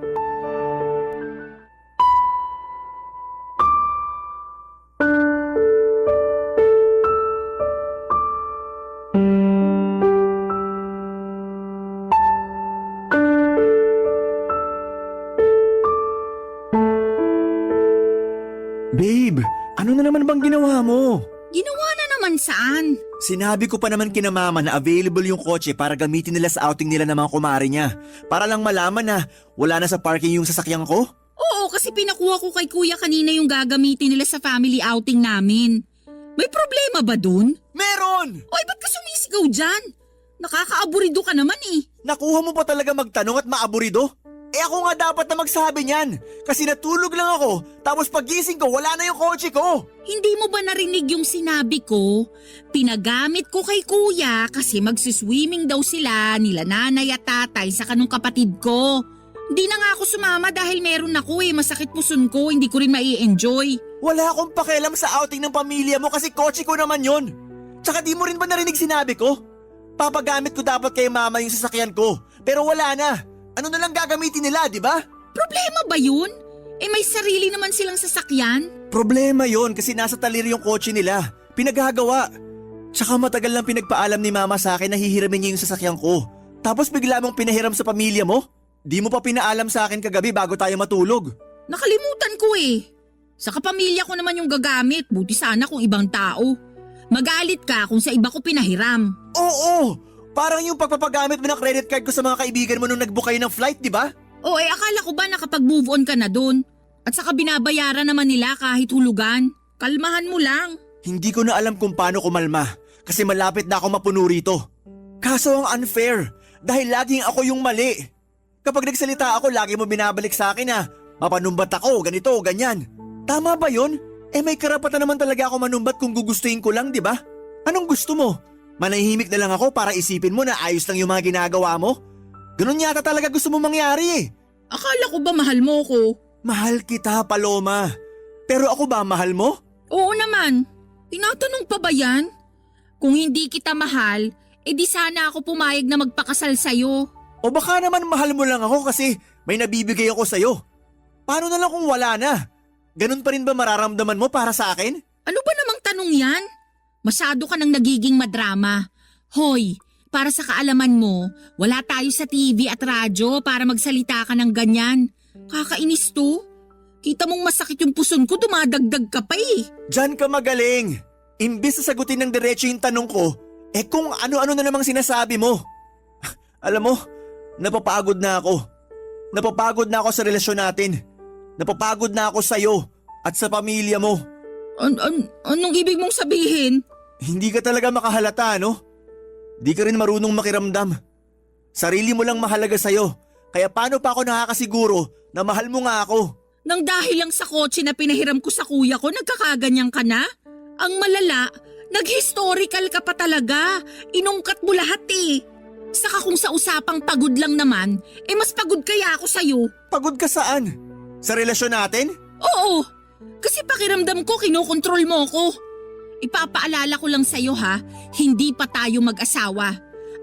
Babe, ano na naman bang ginawa mo? Ginawa na naman saan? Sinabi ko pa naman kina mama na available yung kotse para gamitin nila sa outing nila ng mga kumare niya. Para lang malaman na wala na sa parking yung sasakyan ko. Oo, kasi pinakuha ko kay kuya kanina yung gagamitin nila sa family outing namin. May problema ba dun? Meron! Oy, ba't ka sumisigaw dyan? Nakakaaburido ka naman eh. Nakuha mo pa talaga magtanong at maaburido? Ako nga dapat na magsabi niyan. Kasi natulog lang ako, tapos pagising ko wala na yung kotse ko. Hindi mo ba narinig yung sinabi ko? Pinagamit ko kay kuya kasi magsiswimming daw sila nila nanay at tatay sa kanong kapatid ko. Hindi na nga ako sumama dahil meron ako masakit puson ko, hindi ko rin mai-enjoy. Wala akong pakialam sa outing ng pamilya mo kasi kotse ko naman yon. Tsaka di mo rin ba narinig sinabi ko? Papagamit ko dapat kay mama yung sasakyan ko, pero wala na. Ano na lang gagamitin nila, di ba? Problema ba yun? May sarili naman silang sasakyan. Problema yon kasi nasa talir yung kotse nila. Pinaghagawa. Tsaka matagal lang pinagpaalam ni mama sa akin na hihiramin niya yung sasakyan ko. Tapos bigla mong pinahiram sa pamilya mo? Di mo pa pinaalam sa akin kagabi bago tayo matulog. Nakalimutan ko Sa kapamilya ko naman yung gagamit, buti sana kung ibang tao. Magalit ka kung sa iba ko pinahiram. Oo! Parang yung pagpapagamit mo ng credit card ko sa mga kaibigan mo nung nag-book kayo ng flight, di ba? O akala ko ba nakapag-move on ka na dun? At saka binabayaran naman nila kahit hulugan. Kalmahan mo lang. Hindi ko na alam kung paano kumalma kasi malapit na ako mapuno rito. Kaso ang unfair dahil laging ako yung mali. Kapag nagsalita ako, lagi mo binabalik sa akin na mapanumbat ako, ganito, ganyan. Tama ba yun? May karapatan naman talaga ako manumbat kung gugustuhin ko lang, di ba? Anong gusto mo? Manahimik na lang ako para isipin mo na ayos lang yung mga ginagawa mo? Ganun yata talaga gusto mo mangyari Akala ko ba mahal mo ko? Mahal kita, Paloma. Pero ako ba mahal mo? Oo naman. Tinatanong pa ba yan? Kung hindi kita mahal, di sana ako pumayag na magpakasal sa'yo. O baka naman mahal mo lang ako kasi may nabibigay ako sa'yo. Paano na lang kung wala na? Ganun pa rin ba mararamdaman mo para sa akin? Ano ba namang tanong yan? Masyado ka nang nagiging madrama. Hoy, para sa kaalaman mo, wala tayo sa TV at radyo para magsalita ka ng ganyan. Kakainis to. Kita mong masakit yung puson ko, dumadagdag ka pa Diyan ka magaling. Imbis na sagutin ng diretso yung tanong ko, kung ano-ano na namang sinasabi mo. Alam mo, napapagod na ako. Napapagod na ako sa relasyon natin. Napapagod na ako sa'yo at sa pamilya mo. Anong ibig mong sabihin? Hindi ka talaga makahalata, no? Di ka rin marunong makiramdam. Sarili mo lang mahalaga sa'yo. Kaya paano pa ako nakakasiguro na mahal mo nga ako? Nang dahil lang sa kotse na pinahiram ko sa kuya ko, nagkakaganyan ka na? Ang malala, nag-historical ka pa talaga. Inungkat mo lahat Saka kung sa usapang pagod lang naman, mas pagod kaya ako sa'yo. Pagod ka saan? Sa relasyon natin? Oo, kasi pakiramdam ko kinokontrol mo ko. Ipapaalala ko lang sa'yo hindi pa tayo mag-asawa.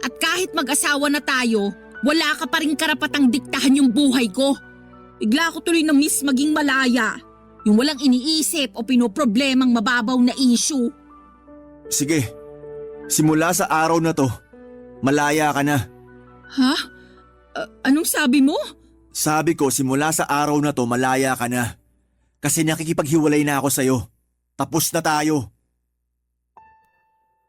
At kahit mag-asawa na tayo, wala ka pa rin karapatang diktahan yung buhay ko. Bigla ko tuloy na miss maging malaya. Yung walang iniisip o pinoproblemang mababaw na issue. Sige, simula sa araw na to, malaya ka na. Ha? Anong sabi mo? Sabi ko simula sa araw na to malaya ka na. Kasi nakikipaghiwalay na ako sa'yo. Tapos na tayo.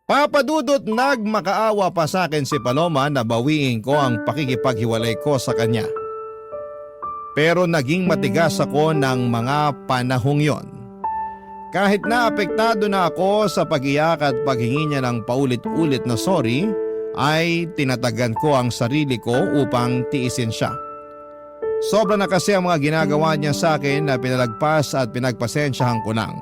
Papa Dudut, nagmakaawa pa sa akin si Paloma na bawiin ko ang pakikipaghiwalay ko sa kanya. Pero naging matigas ako ng mga panahong yon. Kahit na apektado na ako sa pag-iyak at paghingi niya ng paulit-ulit na sorry, ay tinatagan ko ang sarili ko upang tiisin siya. Sobra na kasi ang mga ginagawa niya sa akin na pinalagpas at pinagpasensyahan ko lang.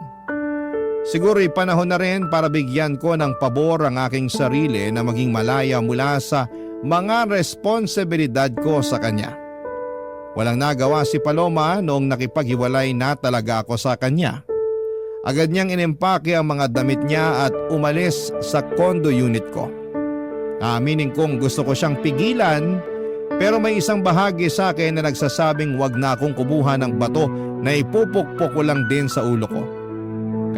Siguro'y panahon na rin para bigyan ko ng pabor ang aking sarili na maging malaya mula sa mga responsibilidad ko sa kanya. Walang nagawa si Paloma noong nakipaghiwalay na talaga ako sa kanya. Agad niyang inimpake ang mga damit niya at umalis sa condo unit ko. Aaminin kong gusto ko siyang pigilan, pero may isang bahagi sa akin na nagsasabing wag na akong kubuha ng bato na ipupukpok ko lang din sa ulo ko.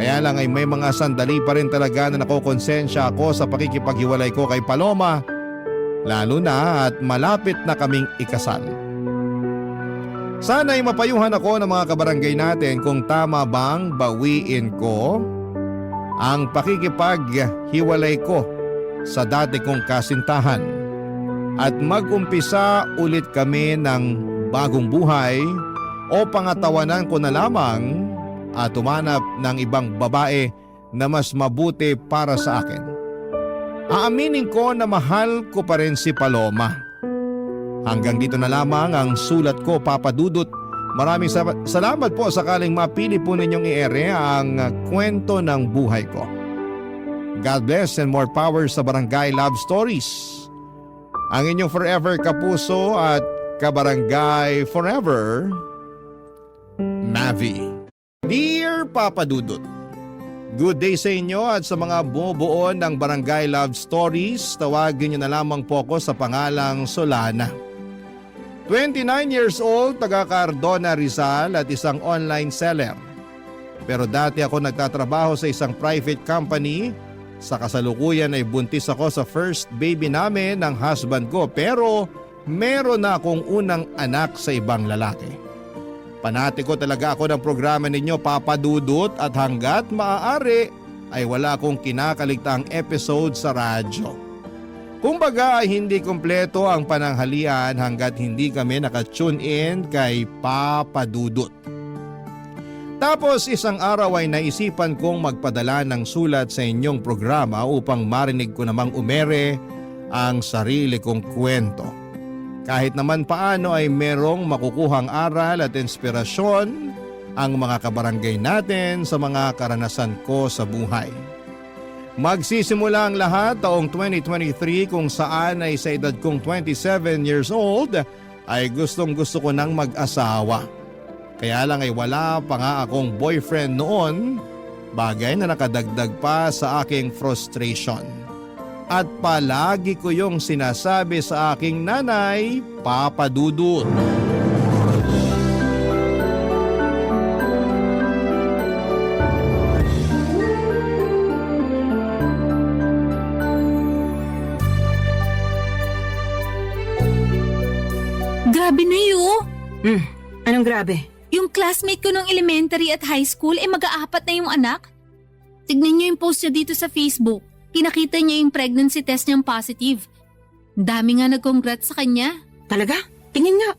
Kaya lang ay may mga sandali pa rin talaga na nakokonsensya ako sa pakikipaghiwalay ko kay Paloma, lalo na at malapit na kaming ikasal. Sana ay mapayuhan ako ng mga kabarangay natin kung tama bang bawiin ko ang pakikipaghiwalay ko sa dati kong kasintahan at mag-umpisa ulit kami ng bagong buhay o pangatawanan ko na lamang at tumanap ng ibang babae na mas mabuti para sa akin. Aaminin ko na mahal ko pa rin si Paloma. Hanggang dito na lamang ang sulat ko, Papa Dudut. Maraming salamat po sakaling mapili po ninyong i-ere ang kwento ng buhay ko. God bless and more power sa Barangay Love Stories. Ang inyong forever kapuso at kabarangay forever, Mavi. Dear Papa Dudut, good day sa inyo at sa mga bumubuo ng Barangay Love Stories, tawagin niyo na lamang po ako sa pangalang Solana. 29 years old, taga Cardona, Rizal at isang online seller. Pero dati ako nagtatrabaho sa isang private company. Sa kasalukuyan ay buntis ako sa first baby namin ng husband ko, pero meron na akong unang anak sa ibang lalaki. Panati ko talaga ako ng programa ninyo, Papa Dudut, at hanggat maaari ay wala akong kinakaligtaang episode sa radyo. Kumbaga ay hindi kumpleto ang pananghalian hanggat hindi kami nakatune in kay Papa Dudut. Tapos isang araw ay naisipan kong magpadala ng sulat sa inyong programa upang marinig ko namang umere ang sarili kong kwento. Kahit naman paano ay merong makukuhang aral at inspirasyon ang mga kabarangay natin sa mga karanasan ko sa buhay. Magsisimula ang lahat taong 2023 kung saan ay sa edad kong 27 years old ay gustong gusto ko nang mag-asawa. Kaya lang ay wala pa nga akong boyfriend noon, bagay na nakadagdag pa sa aking frustration. At palagi ko yung sinasabi sa aking nanay, Papa Dudut. Grabe na yun. Anong grabe? Yung classmate ko nung elementary at high school mag-aapat na yung anak. Tignan niyo yung post niya dito sa Facebook. Pinakita niya yung pregnancy test niyang positive. Dami nga nag-congrats sa kanya. Talaga? Tingin nga.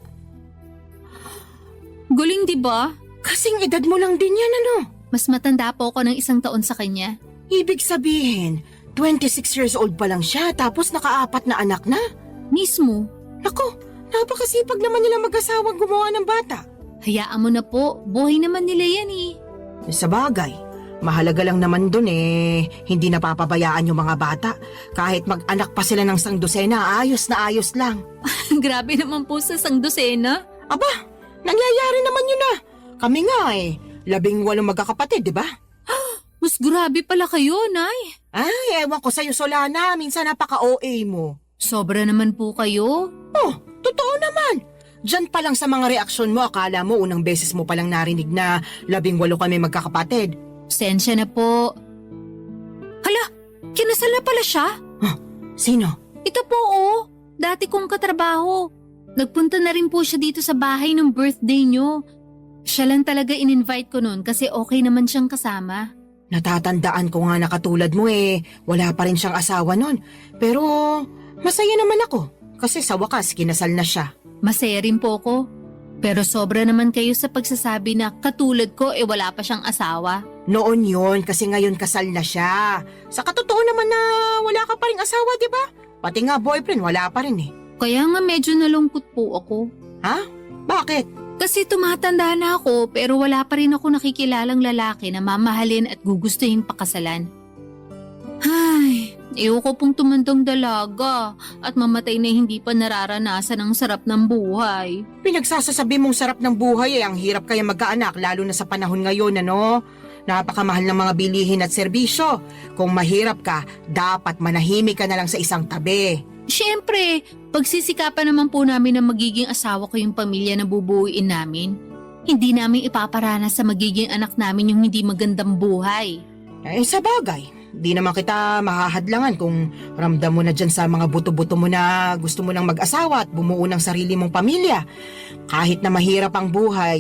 Guling, di ba? Kasing edad mo lang din yan, ano? Mas matanda po ako ng 1 taon sa kanya. Ibig sabihin, 26 years old pa lang siya tapos nakaapat na anak na? Mismo. Naku, napakasipag naman nila mag-asawang gumawa ng bata. Hayaan mo na po, buhay naman nila yan eh. Sa bagay, mahalaga lang naman dun hindi napapabayaan yung mga bata. Kahit mag-anak pa sila ng 100, ayos na ayos lang. Grabe naman po sa 100. Aba, nangyayari naman yun na. Kami nga 18 magkakapatid, di ba? Mas grabe pala kayo, Nay. Ay, ewan ko sa'yo, Solana. Minsan napaka-OA mo. Sobra naman po kayo. Oh, totoo naman. Diyan pa lang sa mga reaksyon mo, akala mo unang beses mo palang narinig na 18 kami magkakapatid. Sensya na po. Hala, kinasal na pala siya? Huh, sino? Ito po oh, dati kong katrabaho. Nagpunta na rin po siya dito sa bahay ng birthday niyo. Siya lang talaga in-invite ko noon kasi okay naman siyang kasama. Natatandaan ko nga na katulad mo wala pa rin siyang asawa nun. Pero masaya naman ako kasi sa wakas kinasal na siya. Masaya rin po ko. Pero sobra naman kayo sa pagsasabi na katulad ko wala pa siyang asawa. Noon yon kasi ngayon kasal na siya. Sa katotoo naman na wala ka pa rin asawa, di ba? Pati nga boyfriend wala pa rin Kaya nga medyo nalungkot po ako. Ha? Bakit? Kasi tumatanda na ako pero wala pa rin ako nakikilalang lalaki na mamahalin at gugustuhin pakasalan. Ay, ayoko pong tumandang dalaga at mamatay na hindi pa nararanasan ang sarap ng buhay. Pinagsasasabi mong sarap ng buhay ang hirap kaya magkaanak lalo na sa panahon ngayon Napakamahal ng mga bilihin at serbisyo. Kung mahirap ka, dapat manahimik ka na lang sa isang tabi. Siyempre, pagsisikapan naman po namin na magiging asawa ko yung pamilya na bubuuin namin. Hindi namin ipaparana sa magiging anak namin yung hindi magandang buhay. Sa bagay, di naman kita mahahadlangan kung ramdam mo na dyan sa mga buto-buto mo na gusto mo nang mag-asawa at bumuo ng sarili mong pamilya. Kahit na mahirap ang buhay,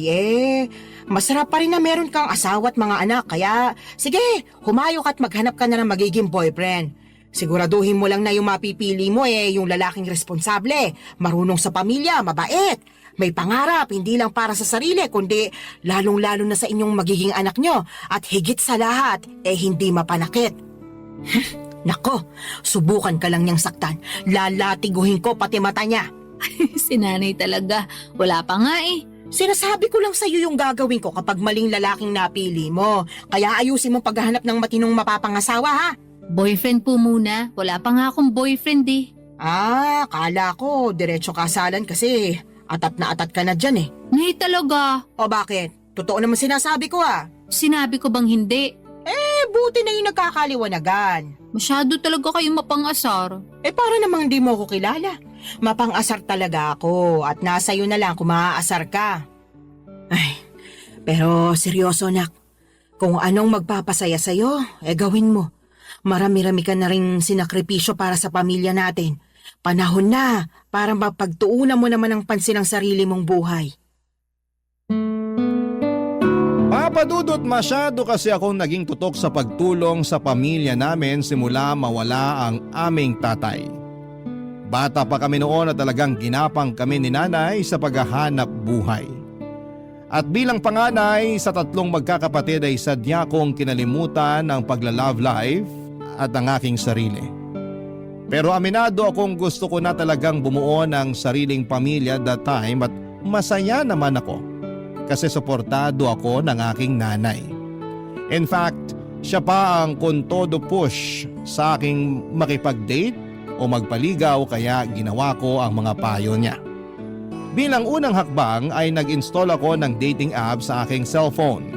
masarap pa rin na meron kang asawa at mga anak. Kaya, sige, humayok at maghanap ka na ng magiging boyfriend. Siguraduhin mo lang na yung mapipili mo yung lalaking responsable, marunong sa pamilya, mabait, may pangarap, hindi lang para sa sarili, kundi lalong-lalo na sa inyong magiging anak nyo. At higit sa lahat, hindi mapanakit. Nako, subukan ka lang niyang saktan. Lalatiguhin ko pati mata niya. Si nanay talaga, wala pa nga Sinasabi ko lang sa'yo yung gagawin ko kapag maling lalaking napili mo. Kaya ayusin mo paghahanap ng matinong mapapangasawa, ha? Boyfriend po muna, wala pa nga akong boyfriend Kala ko diretso kasalan kasi atat na atat ka na dyan Nay talaga, O bakit? Totoo naman sinasabi ko sinabi ko bang hindi? Buti na yung nagkakaliwanagan. Masyado talaga kayo mapangasar. Para namang di mo ko kilala. Mapang-asar talaga ako at nasa iyo na lang kung maaasar ka. Pero seryoso nak, kung anong magpapasaya sa'yo, gawin mo. Marami-rami ka na rin sinakripisyo para sa pamilya natin. Panahon na para mapagtuunan mo naman ang pansin ng sarili mong buhay. Papadudot, masyado kasi akong naging tutok sa pagtulong sa pamilya namin simula mawala ang aming tatay. Bata pa kami noon na talagang ginapang kami ni nanay sa paghahanap buhay. At bilang panganay sa 3 magkakapatid ay sadya kong kinalimutan ang pagla-love life at ang aking sarili. Pero aminado akong gusto ko na talagang bumuo ng sariling pamilya that time at masaya naman ako kasi suportado ako ng aking nanay. In fact, siya pa ang kontodo push sa aking makipag-date o magpaligaw kaya ginawa ko ang mga payo niya. Bilang unang hakbang ay nag-install ako ng dating app sa aking cellphone.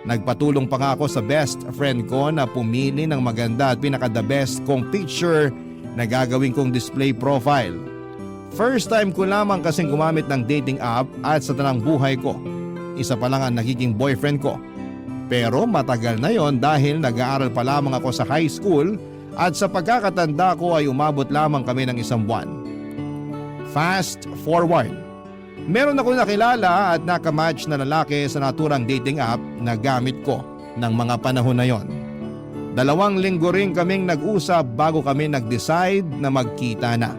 Nagpatulong pa nga ako sa best friend ko na pumili ng maganda at pinaka-the best kong picture na gagawin kong display profile. First time ko lamang kasing gumamit ng dating app at sa tanang buhay ko, isa pa lang ang nagiging boyfriend ko. Pero matagal na yon dahil nag-aaral pa lamang ako sa high school at sa pagkakatanda ko ay umabot lamang kami ng 1 buwan. Fast forward. Meron ako nakilala at nakamatch na lalaki sa naturang dating app na gamit ko ng mga panahon na yon. 2 linggo rin kaming nag-usap bago kami nag-decide na magkita na.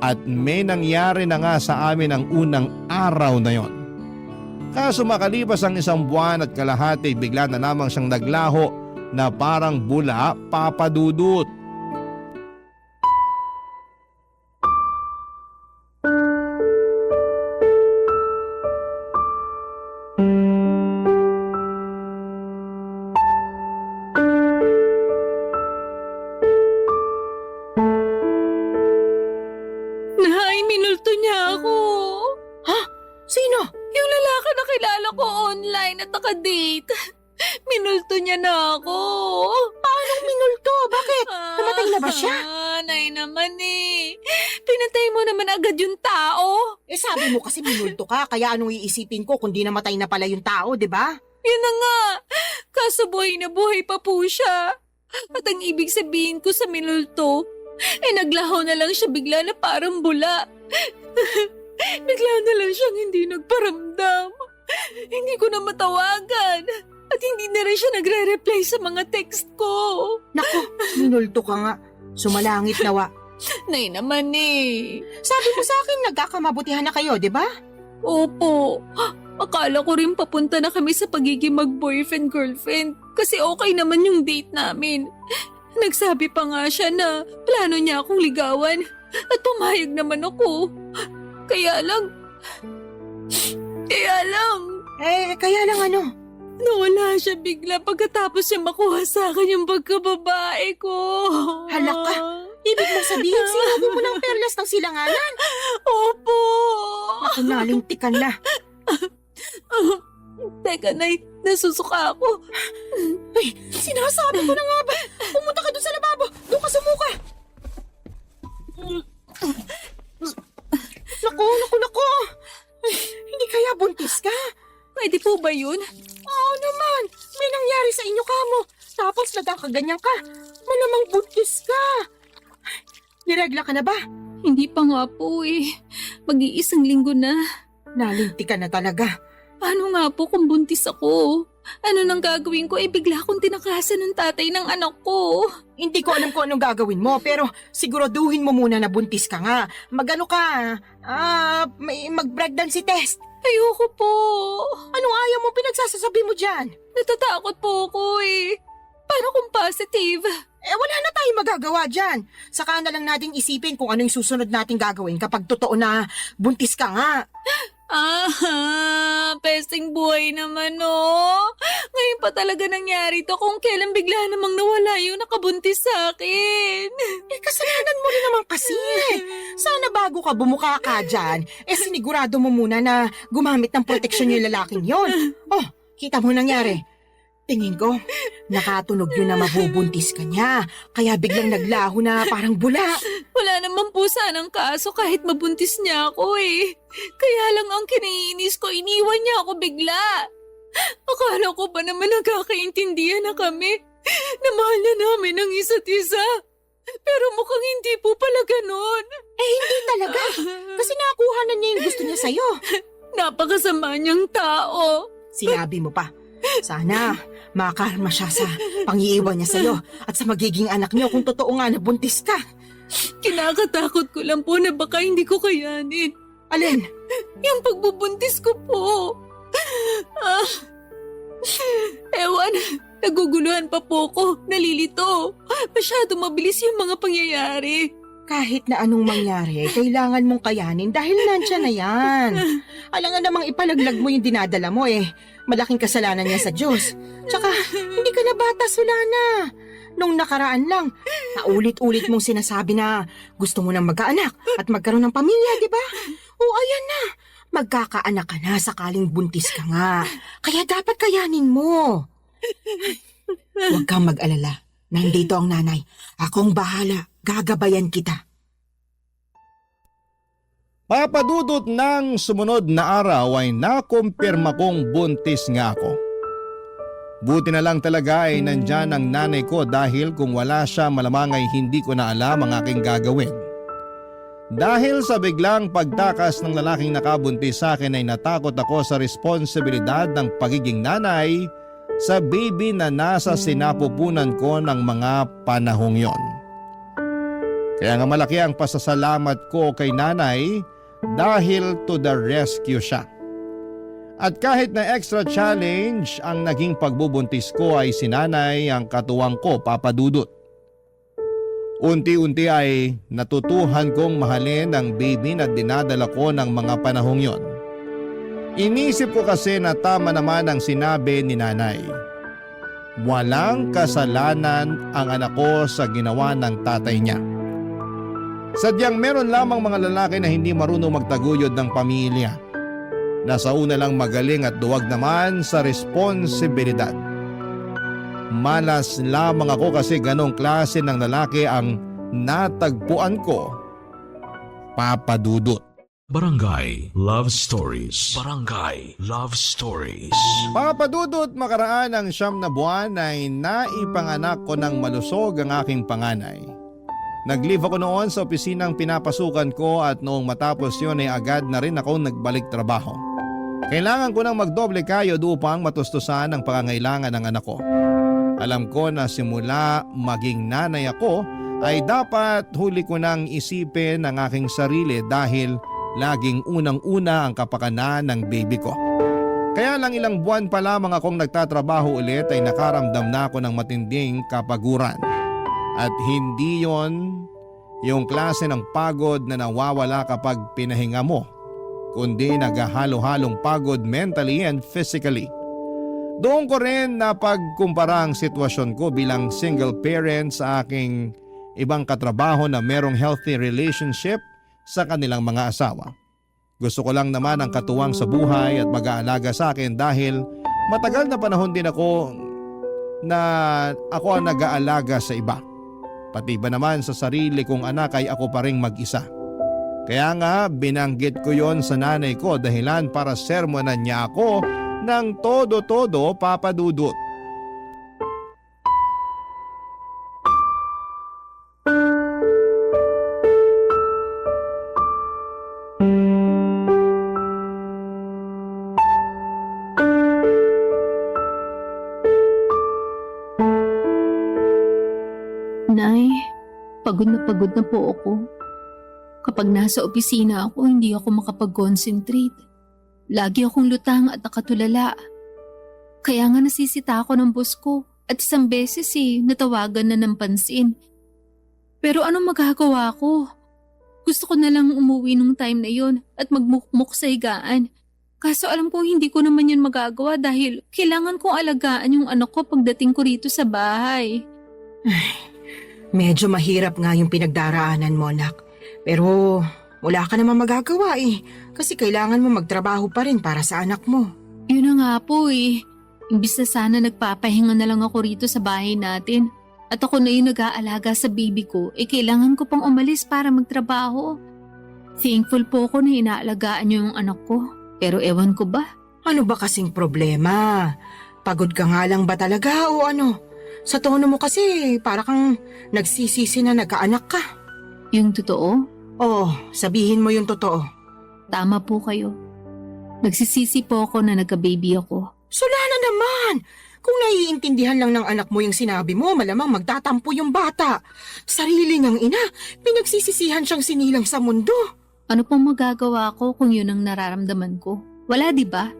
At may nangyari na nga sa amin ang unang araw na yon. Kaso makalipas ang 1 buwan at kalahati bigla na lamang siyang naglaho na parang bula papadudot. Nay, minulto niya ako. Sino? Yung lalaki na kilala ko online at naka-date. Minulto niya na ako. Paano minulto? Bakit? Namatay na ba siya? Nay naman Pinatay mo naman agad yung tao. Sabi mo kasi minulto ka, kaya anong iisipin ko kung di namatay na pala yung tao, di ba? Yun na nga. Kaso buhay na buhay pa po siya. At ang ibig sabihin ko sa minulto, Naglaho na lang siya bigla na parang bula. Bigla na lang siyang hindi nagparamdam. Hindi ko na matawagan. At hindi na rin siya nagre-reply sa mga text ko. Naku, minulto ka nga. Sumalangit nawa. Nay naman eh. Sabi mo sa akin, nagkakamabutihan na kayo, di ba? Opo. Akala ko rin papunta na kami sa pagiging mag-boyfriend-girlfriend kasi okay naman yung date namin. Nagsabi pa nga siya na plano niya akong ligawan at pumayag naman ako. Kaya lang... Kaya lang ano? Nawala siya bigla pagkatapos siya makuha sa akin yung pagkababae ko. Hala ka. Ibig mo sabihin, sinabi mo ng perlas ng silanganan. Opo. Naku, nalintikan na. Teka, Nay, nasusuka ako. Ay, sinasabi ko na nga ba? Pumunta ka doon sa lababo. Doon ka sumuka. Naku. Ay, hindi kaya buntis ka? Pwede po ba yun? Oo naman. May nangyari sa inyo kamo. Tapos nagkakaganyan ka. Malamang buntis ka. Niregla ka na ba? Hindi pa nga po eh. Mag-iisang linggo na. Nalintikan na talaga. Paano nga po kung buntis ako? Ano nang gagawin ko? Bigla akong tinakasan ng tatay ng anak ko. Hindi ko alam kung anong gagawin mo, pero siguraduhin mo muna na buntis ka nga. Mag-ano ka? Mag-pregnancy test. Ayoko po. Anong ayaw mo pinagsasasabi mo dyan? Natatakot po ako eh. Paano kung positive? Wala na tayong magagawa dyan. Saka na lang natin isipin kung ano yung susunod nating gagawin kapag totoo na buntis ka nga. Pesting buhay naman oh. Ngayon pa talaga nangyari to kung kailan bigla namang nawala yung nakabuntis sa akin. Kasalanan mo rin naman kasi. Sana bago ka bumuka ka dyan, sinigurado mo muna na gumamit ng proteksyon yung lalaking yon. Oh, kita mo nangyari. Tingin ko, nakatunog yun na mabubuntis ka niya. Kaya biglang naglaho na parang bula. Wala naman po sanang kaso kahit mabuntis niya ako eh. Kaya lang ang kinaiinis ko, iniwan niya ako bigla. Akala ko ba naman nagkakaintindihan na kami? Na mahal na namin ang isa't isa. Pero mukhang hindi po pala ganun. Hindi talaga. Kasi nakuha na niya yung gusto niya sa'yo. Napakasama niyang tao. Sinabi mo pa. Sana makarma siya sa pangiiwan niya sa'yo at sa magiging anak niyo kung totoo nga na buntis ka. Kinakatakot ko lang po na baka hindi ko kayanin. Alin? Yung pagbubuntis ko po. Ewan, naguguluhan pa po ko, nalilito. Masyado mabilis yung mga pangyayari. Kahit na anong mangyari, kailangan mong kayanin dahil nandiyan na yan. Alangan namang ipalaglag mo yung dinadala mo Malaking kasalanan niya sa Diyos. Tsaka, hindi ka na bata, Solana. Nung nakaraan lang, paulit-ulit mong sinasabi na gusto mo nang magkaanak at magkaroon ng pamilya, di ba? O ayan na, magkakaanak ka na sakaling buntis ka nga. Kaya dapat kayanin mo. Huwag kang mag-alala. Nandito ang nanay. Akong bahala. Gagabayan kita. Papadudot ng sumunod na araw ay nakumpirma kong buntis nga ako. Buti na lang talaga ay nandyan ang nanay ko dahil kung wala siya malamang ay hindi ko na alam ang aking gagawin. Dahil sa biglang pagtakas ng lalaking nakabuntis sa akin ay natakot ako sa responsibilidad ng pagiging nanay sa baby na nasa sinapupunan ko ng mga panahong yon. Kaya nga malaki ang pasasalamat ko kay nanay dahil to the rescue siya. At kahit na extra challenge ang naging pagbubuntis ko ay si nanay ang katuwang ko, Papa Dudut. Unti-unti ay natutuhan kong mahalin ang baby na dinadala ko ng mga panahong yon. Inisip ko kasi na tama naman ang sinabi ni nanay. Walang kasalanan ang anak ko sa ginawa ng tatay niya. Sadyang meron lamang mga lalaki na hindi marunong magtaguyod ng pamilya. Nasa una lang magaling at duwag naman sa responsibilidad. Malas lamang ako kasi ganong klase ng lalaki ang natagpuan ko, Papa Dudut. Barangay Love Stories. Barangay Love Stories. Papa Dudut, makaraan ng 9 na buwan ay naipanganak ko ng malusog ang aking panganay. Nag-leave ako noon sa opisinang pinapasukan ko at noong matapos yun ay agad na rin ako nagbalik trabaho. Kailangan ko nang magdoble kayod upang matustusan ang pangangailangan ng anak ko. Alam ko na simula maging nanay ako ay dapat huli ko nang isipin ang aking sarili dahil laging unang-una ang kapakanan ng baby ko. Kaya lang ilang buwan pa lamang akong nagtatrabaho ulit ay nakaramdam na ako ng matinding kapaguran. At hindi yon yung klase ng pagod na nawawala kapag pinahinga mo, kundi naghahalo-halong pagod mentally and physically. Doon ko rin napagkumpara ang sitwasyon ko bilang single parent sa aking ibang katrabaho na merong healthy relationship sa kanilang mga asawa. Gusto ko lang naman ang katuwang sa buhay at mag-aalaga sa akin dahil matagal na panahon din ako ang nag-aalaga sa iba. Pati ba naman sa sarili kong anak ay ako pa ring mag-isa. Kaya nga binanggit ko yon sa nanay ko dahilan para sermonan niya ako ng todo-todo, Papa Dudut. Nay, pagod na po ako. Kapag nasa opisina ako, hindi ako makapag-concentrate. Lagi akong lutang at nakatulala. Kaya nga nasisita ako ng boss ko at isang beses natawagan na ng pansin. Pero anong magagawa ko? Gusto ko na lang umuwi nung time na yon at magmukmuk sa higaan. Kaso alam kong hindi ko naman yun magagawa dahil kailangan kong alagaan yung anak ko pagdating ko rito sa bahay. Medyo mahirap nga yung pinagdaraanan mo, anak. Pero wala ka naman magagawa kasi kailangan mo magtrabaho pa rin para sa anak mo. Yun na nga po Imbis na sana nagpapahinga na lang ako rito sa bahay natin. At ako na yung nag-aalaga sa baby ko, kailangan ko pang umalis para magtrabaho. Thankful po ako na inaalagaan niyo yung anak ko. Pero ewan ko ba? Ano ba kasing problema? Pagod ka nga lang ba talaga o ano? Sa tono mo kasi para kang nagsisisi na nagkaanak ka. Yung totoo? Oh, sabihin mo yung totoo. Tama po kayo. Nagsisisi po ako na nagka-baby ako. Sula na naman! Kung naiintindihan lang ng anak mo yung sinabi mo, malamang magtatampo yung bata. Sarili niyang ina, pinagsisisihan siyang sinilang sa mundo. Ano pong magagawa ko kung yun ang nararamdaman ko? Wala, di ba?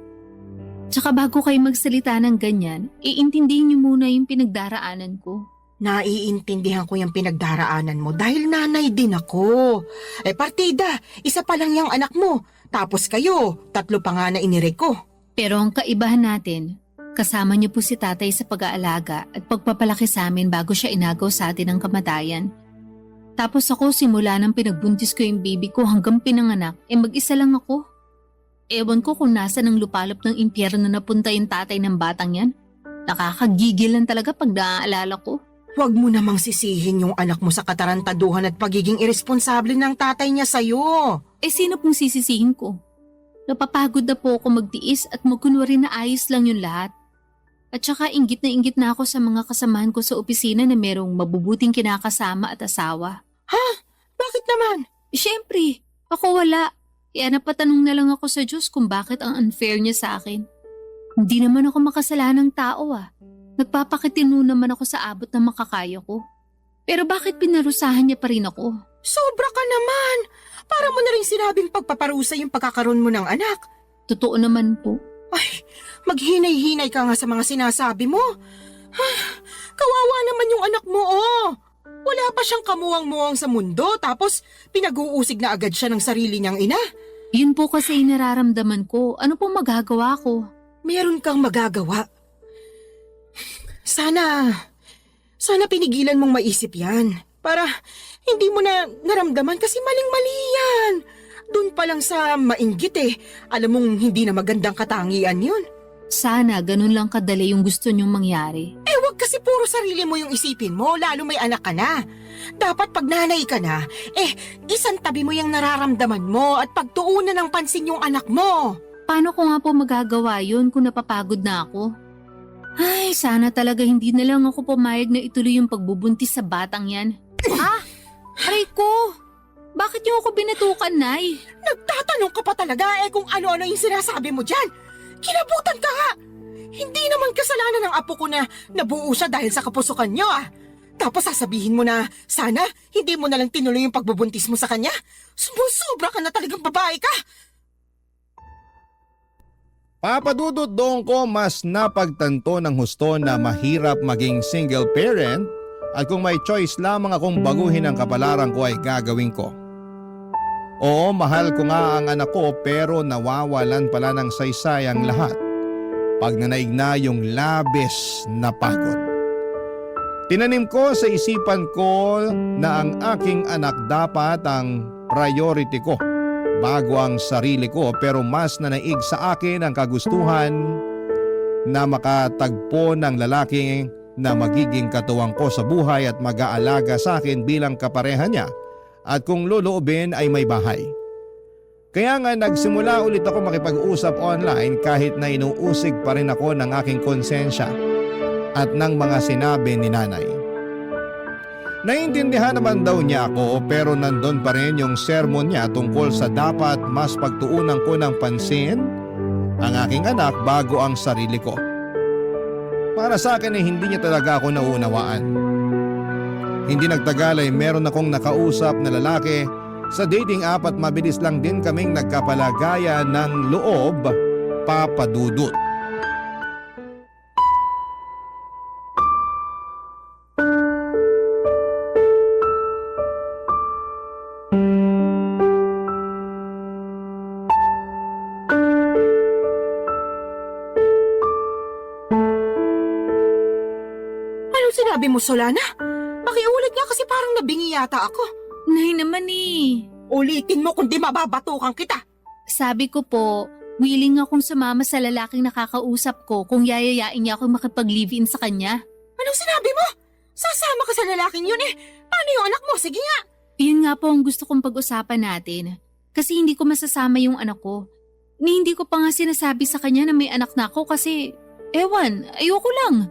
Tsaka bago kayo magsalita ng ganyan, iintindihin niyo muna yung pinagdaraanan ko. Naiintindihan ko yung pinagdaraanan mo dahil nanay din ako. Partida, isa pa lang yung anak mo. Tapos kayo, 3 pa nga na inire ko. Pero ang kaibahan natin, kasama niyo po si tatay sa pag-aalaga at pagpapalaki sa amin bago siya inagaw sa atin ng kamatayan. Tapos ako simula nang pinagbuntis ko yung baby ko hanggang pinanganak, mag-isa lang ako. Ewan ko kung nasa ng lupalop ng impyerno na napunta yung tatay ng batang yan. Nakakagigil lang talaga pag naaalala ko. Huwag mo namang sisihin yung anak mo sa katarantaduhan at pagiging irresponsable ng tatay niya sa'yo. Sino pong sisisihin ko? Napapagod na po ako magtiis at magkunwari na ayos lang yung lahat. At saka inggit na ako sa mga kasamahan ko sa opisina na merong mabubuting kinakasama at asawa. Ha? Bakit naman? Siyempre, ako wala. Kaya napatanong na lang ako sa Diyos kung bakit ang unfair niya sa akin. Hindi naman ako makasalanang tao Nagpapakitino naman ako sa abot na makakaya ko. Pero bakit pinarusahan niya pa rin ako? Sobra ka naman! Para mo na rin sinabing pagpaparusa yung pagkakaroon mo ng anak. Totoo naman po. Ay, maghinay-hinay ka nga sa mga sinasabi mo. Kawawa naman yung anak mo, Wala pa siyang kamuwang-muwang sa mundo tapos pinag-uusig na agad siya ng sarili niyang ina. Yun po kasi nararamdaman ko. Ano pong magagawa ko? Meron kang magagawa. Sana pinigilan mong maisip yan. Para hindi mo na naramdaman kasi maling-mali yan. Doon pa lang sa mainggit alam mong hindi na magandang katangian yun. Sana ganun lang kadali yung gusto niyong mangyari. Wag kasi puro sarili mo yung isipin mo, lalo may anak ka na. Dapat pag nanay ka na, isantabi mo yung nararamdaman mo at pagtuunan ng pansin yung anak mo. Paano ko nga po magagawa yun kung napapagod na ako? Ay, sana talaga hindi na lang ako pumayag na ituloy yung pagbubuntis sa batang yan. Aray ko! Bakit niyo ako binatukan, Nay? Nagtatanong ka pa talaga kung ano-ano yung sinasabi mo dyan. Kinabutan ka nga. Hindi naman kasalanan ng apo ko na nabuo siya dahil sa kapusukan niyo Tapos sasabihin mo na sana hindi mo na lang tinuloy yung pagbubuntis mo sa kanya. Sumusobra ka na talagang babae ka. Papadudot doon ko mas napagtanto ng husto na mahirap maging single parent at kung may choice lamang akong baguhin ang kapalaran ko ay gagawin ko. Oo, mahal ko nga ang anak ko pero nawawalan pala ng saysay ang lahat pag nanaig na yung labis na pagod. Tinanim ko sa isipan ko na ang aking anak dapat ang priority ko bago ang sarili ko pero mas nanaig sa akin ang kagustuhan na makatagpo ng lalaki na magiging katuwang ko sa buhay at mag-aalaga sa akin bilang kapareha niya at kung loloobin ay may bahay. Kaya nga nagsimula ulit ako makipag-usap online kahit na inuusig pa rin ako ng aking konsensya at ng mga sinabi ni nanay. Naiintindihan naman daw niya ako pero nandun pa rin yung sermon niya tungkol sa dapat mas pagtuunan ko ng pansin ang aking anak bago ang sarili ko. Para sa akin ay hindi niya talaga ako nauunawaan. Hindi nagtagal ay meron akong nakausap na lalaki sa dating app at mabilis lang din kaming nagkapalagaya ng loob, papadudot. Anong sinabi mo, Solana? Pakiulit nga kasi parang nabingi yata ako. Nay naman Ulitin mo kundi mababatukan kita. Sabi ko po, willing akong sumama sa lalaking nakakausap ko kung yayayain niya akong makipag-live-in sa kanya. Anong sinabi mo? Sasama ka sa lalaking yun Paano yung anak mo? Sige nga. Iyon nga po ang gusto kong pag-usapan natin. Kasi hindi ko masasama yung anak ko. Hindi ko pa nga sinasabi sa kanya na may anak na ako kasi, ewan, ayoko lang.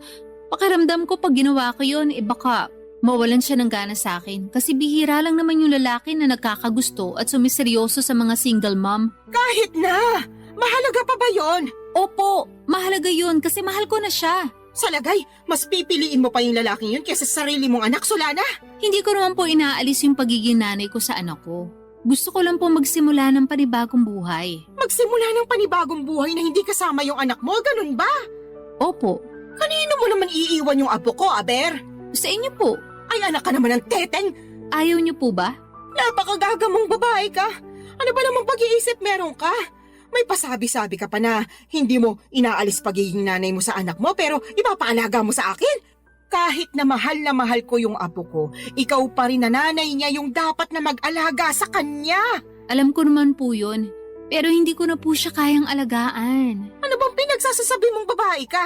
Pakiramdam ko pag ginawa ko yun, baka mawalan siya ng gana sa akin. Kasi bihira lang naman yung lalaki na nagkakagusto at sumiseryoso sa mga single mom. Kahit na! Mahalaga pa ba yon? Opo, mahalaga yun kasi mahal ko na siya. Sa lagay, mas pipiliin mo pa yung lalaking yun kaysa sa sarili mong anak, Solana. Hindi ko naman po inaalis yung pagiging nanay ko sa anak ko. Gusto ko lang po magsimula ng panibagong buhay. Magsimula ng panibagong buhay na hindi kasama yung anak mo, ganun ba? Opo, Kanino mo naman iiwan yung apo ko, Aber? sa inyo po. Ay, anak ka naman ng teteng. Ayaw niyo po ba? Napakagagamong babae ka. Ano ba namang pag-iisip meron ka? May pasabi-sabi ka pa na hindi mo inaalis pagiging nanay mo sa anak mo pero ipapaalaga mo sa akin. Kahit na mahal ko yung apo ko, ikaw pa rin na nanay niya yung dapat na mag-alaga sa kanya. Alam ko naman po yun. Pero hindi ko na po siya kayang alagaan. Ano bang pinagsasasabi mong babae ka?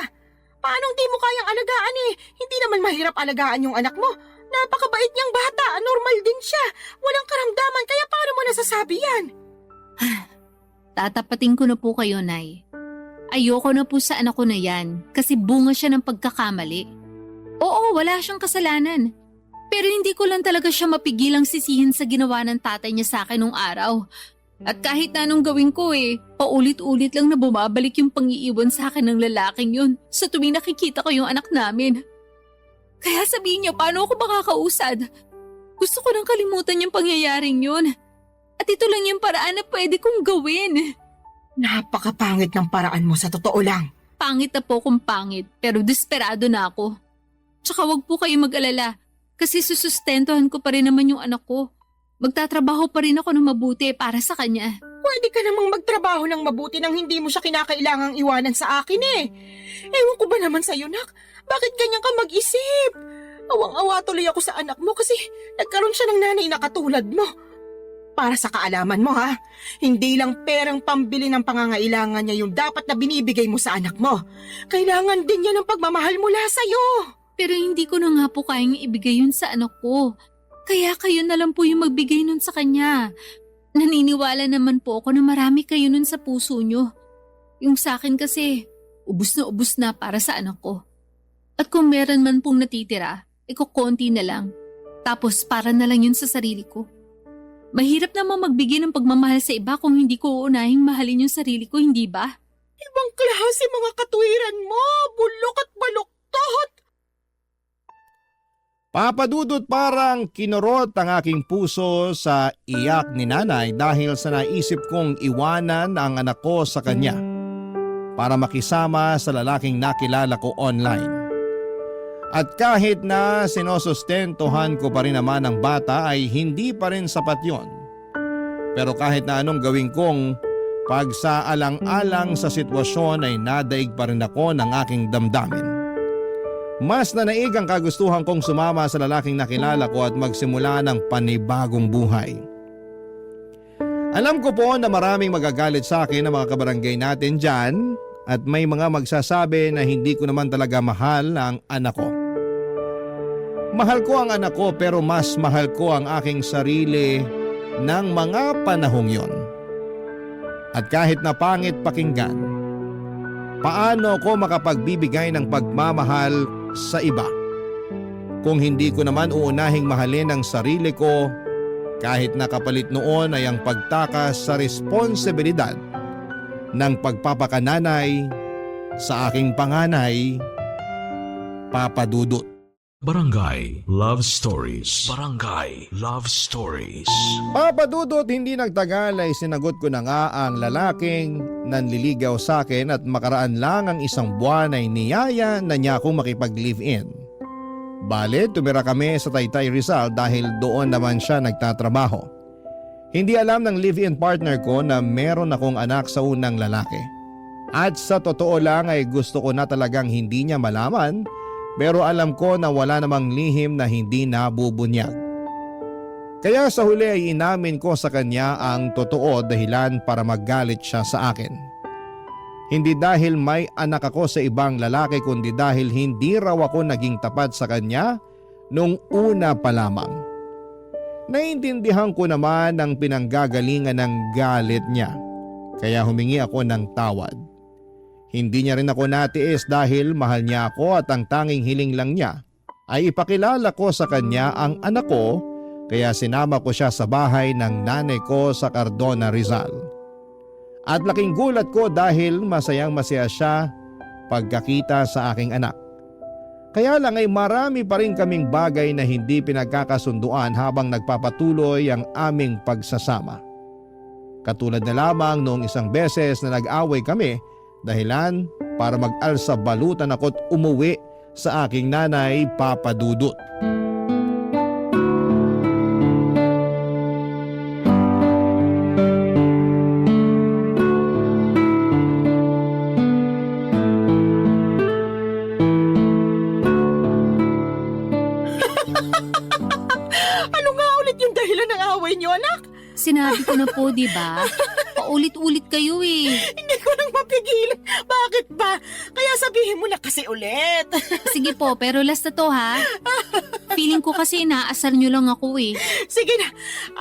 Paano di mo kayang alagaan Hindi naman mahirap alagaan yung anak mo. Napakabait niyang bata, normal din siya. Walang karamdaman, kaya paano mo nasasabi yan? Tatapatin ko na po kayo, Nay. Ayoko na po sa anak ko na yan kasi bunga siya ng pagkakamali. Oo, wala siyang kasalanan. Pero hindi ko lang talaga siya mapigilang sisihin sa ginawa ng tatay niya sa akin nung araw. At kahit na anong gawin ko paulit-ulit lang na bumabalik yung pang-iiwan sa akin ng lalaking yun sa tuwing nakikita ko yung anak namin. Kaya sabihin niyo, paano ako makakausad? Gusto ko nang kalimutan yung pangyayaring yun. At ito lang yung paraan na pwede kong gawin. Napakapangit ng paraan mo, sa totoo lang. Pangit na po kung pangit, pero desperado na ako. Tsaka wag po kayo mag-alala, kasi susustentuhan ko pa rin naman yung anak ko. Magtatrabaho pa rin ako ng mabuti para sa kanya. Pwede ka namang magtrabaho ng mabuti nang hindi mo siya kinakailangang iwanan sa akin Ewan ko ba naman sa'yo, nak? Bakit ganyan ka mag-isip? Awang-awa tuloy ako sa anak mo kasi nagkaroon siya ng nanay na katulad mo. Para sa kaalaman mo hindi lang perang pambili ng pangangailangan niya yung dapat na binibigay mo sa anak mo. Kailangan din niya ng pagmamahal mula sa'yo. Pero hindi ko na nga po kayang ibigay yun sa anak ko. Kaya kayo na lang po yung magbigay nun sa kanya. Naniniwala naman po ako na marami kayo nun sa puso nyo. Yung sa akin kasi, ubus na para sa anak ko. At kung meron man pong natitira, konti na lang. Tapos para na lang yun sa sarili ko. Mahirap namang magbigay ng pagmamahal sa iba kung hindi ko uunahing mahalin yung sarili ko, hindi ba? Ibang klase mga katwiran mo, bulok at baluktot. Papadudot, parang kinurot ang aking puso sa iyak ni nanay dahil sa naisip kong iwanan ang anak ko sa kanya para makisama sa lalaking nakilala ko online. At kahit na sinosustentuhan ko pa rin naman ang bata ay hindi pa rin sapat yon. Pero kahit na anong gawin kong pagsaalang-alang sa sitwasyon ay nadaig pa rin ako ng aking damdamin. Mas nanaig ang kagustuhan kong sumama sa lalaking nakilala ko at magsimula ng panibagong buhay. Alam ko po na maraming magagalit sa akin ng mga kabarangay natin dyan at may mga magsasabi na hindi ko naman talaga mahal ang anak ko. Mahal ko ang anak ko pero mas mahal ko ang aking sarili ng mga panahong yon. At kahit na pangit pakinggan, paano ko makapagbibigay ng pagmamahal sa iba kung hindi ko naman uunahing mahalin ang sarili ko kahit na kapalit noon ay ang pagtakas sa responsibilidad ng pagpapakananay sa aking panganay, Papa Dudut. Barangay Love Stories. Barangay Love Stories. Papa Dudut, hindi nagtagal ay sinagot ko na nga ang lalaking nanliligaw sa akin at makaraan lang ang isang buwan ay niyaya na niya akong makipag-live-in. Bale, tumira kami sa Taytay Rizal dahil doon naman siya nagtatrabaho. Hindi alam ng live-in partner ko na meron akong anak sa unang lalaki. At sa totoo lang ay gusto ko na talagang hindi niya malaman, pero alam ko na wala namang lihim na hindi nabubunyag. Kaya sa huli ay inamin ko sa kanya ang totoo dahilan para maggalit siya sa akin. Hindi dahil may anak ako sa ibang lalaki kundi dahil hindi raw ako naging tapat sa kanya nung una pa lamang. Naintindihan ko naman ang pinanggagalingan ng galit niya, kaya humingi ako ng tawad. Hindi niya rin ako natiis dahil mahal niya ako at ang tanging hiling lang niya ay ipakilala ko sa kanya ang anak ko, kaya sinama ko siya sa bahay ng nanay ko sa Cardona, Rizal. At laking gulat ko dahil masayang masaya siya pagkakita sa aking anak. Kaya lang ay marami pa rin kaming bagay na hindi pinagkakasunduan habang nagpapatuloy ang aming pagsasama. Katulad na lamang noong isang beses na nag-away kami dahilan para mag-alsa balutan ako't umuwi sa aking nanay, Papa Dudut. Ano nga ulit yung dahilan ng away niyo, anak? Sinabi ko na po, di ba? Paulit-ulit kayo eh. Hindi ko nang mapigilan. Bakit ba? Kaya sabihin mo na kasi ulit. Sige po, pero last na to ha. Feeling ko kasi inaasar nyo lang ako eh. Sige na,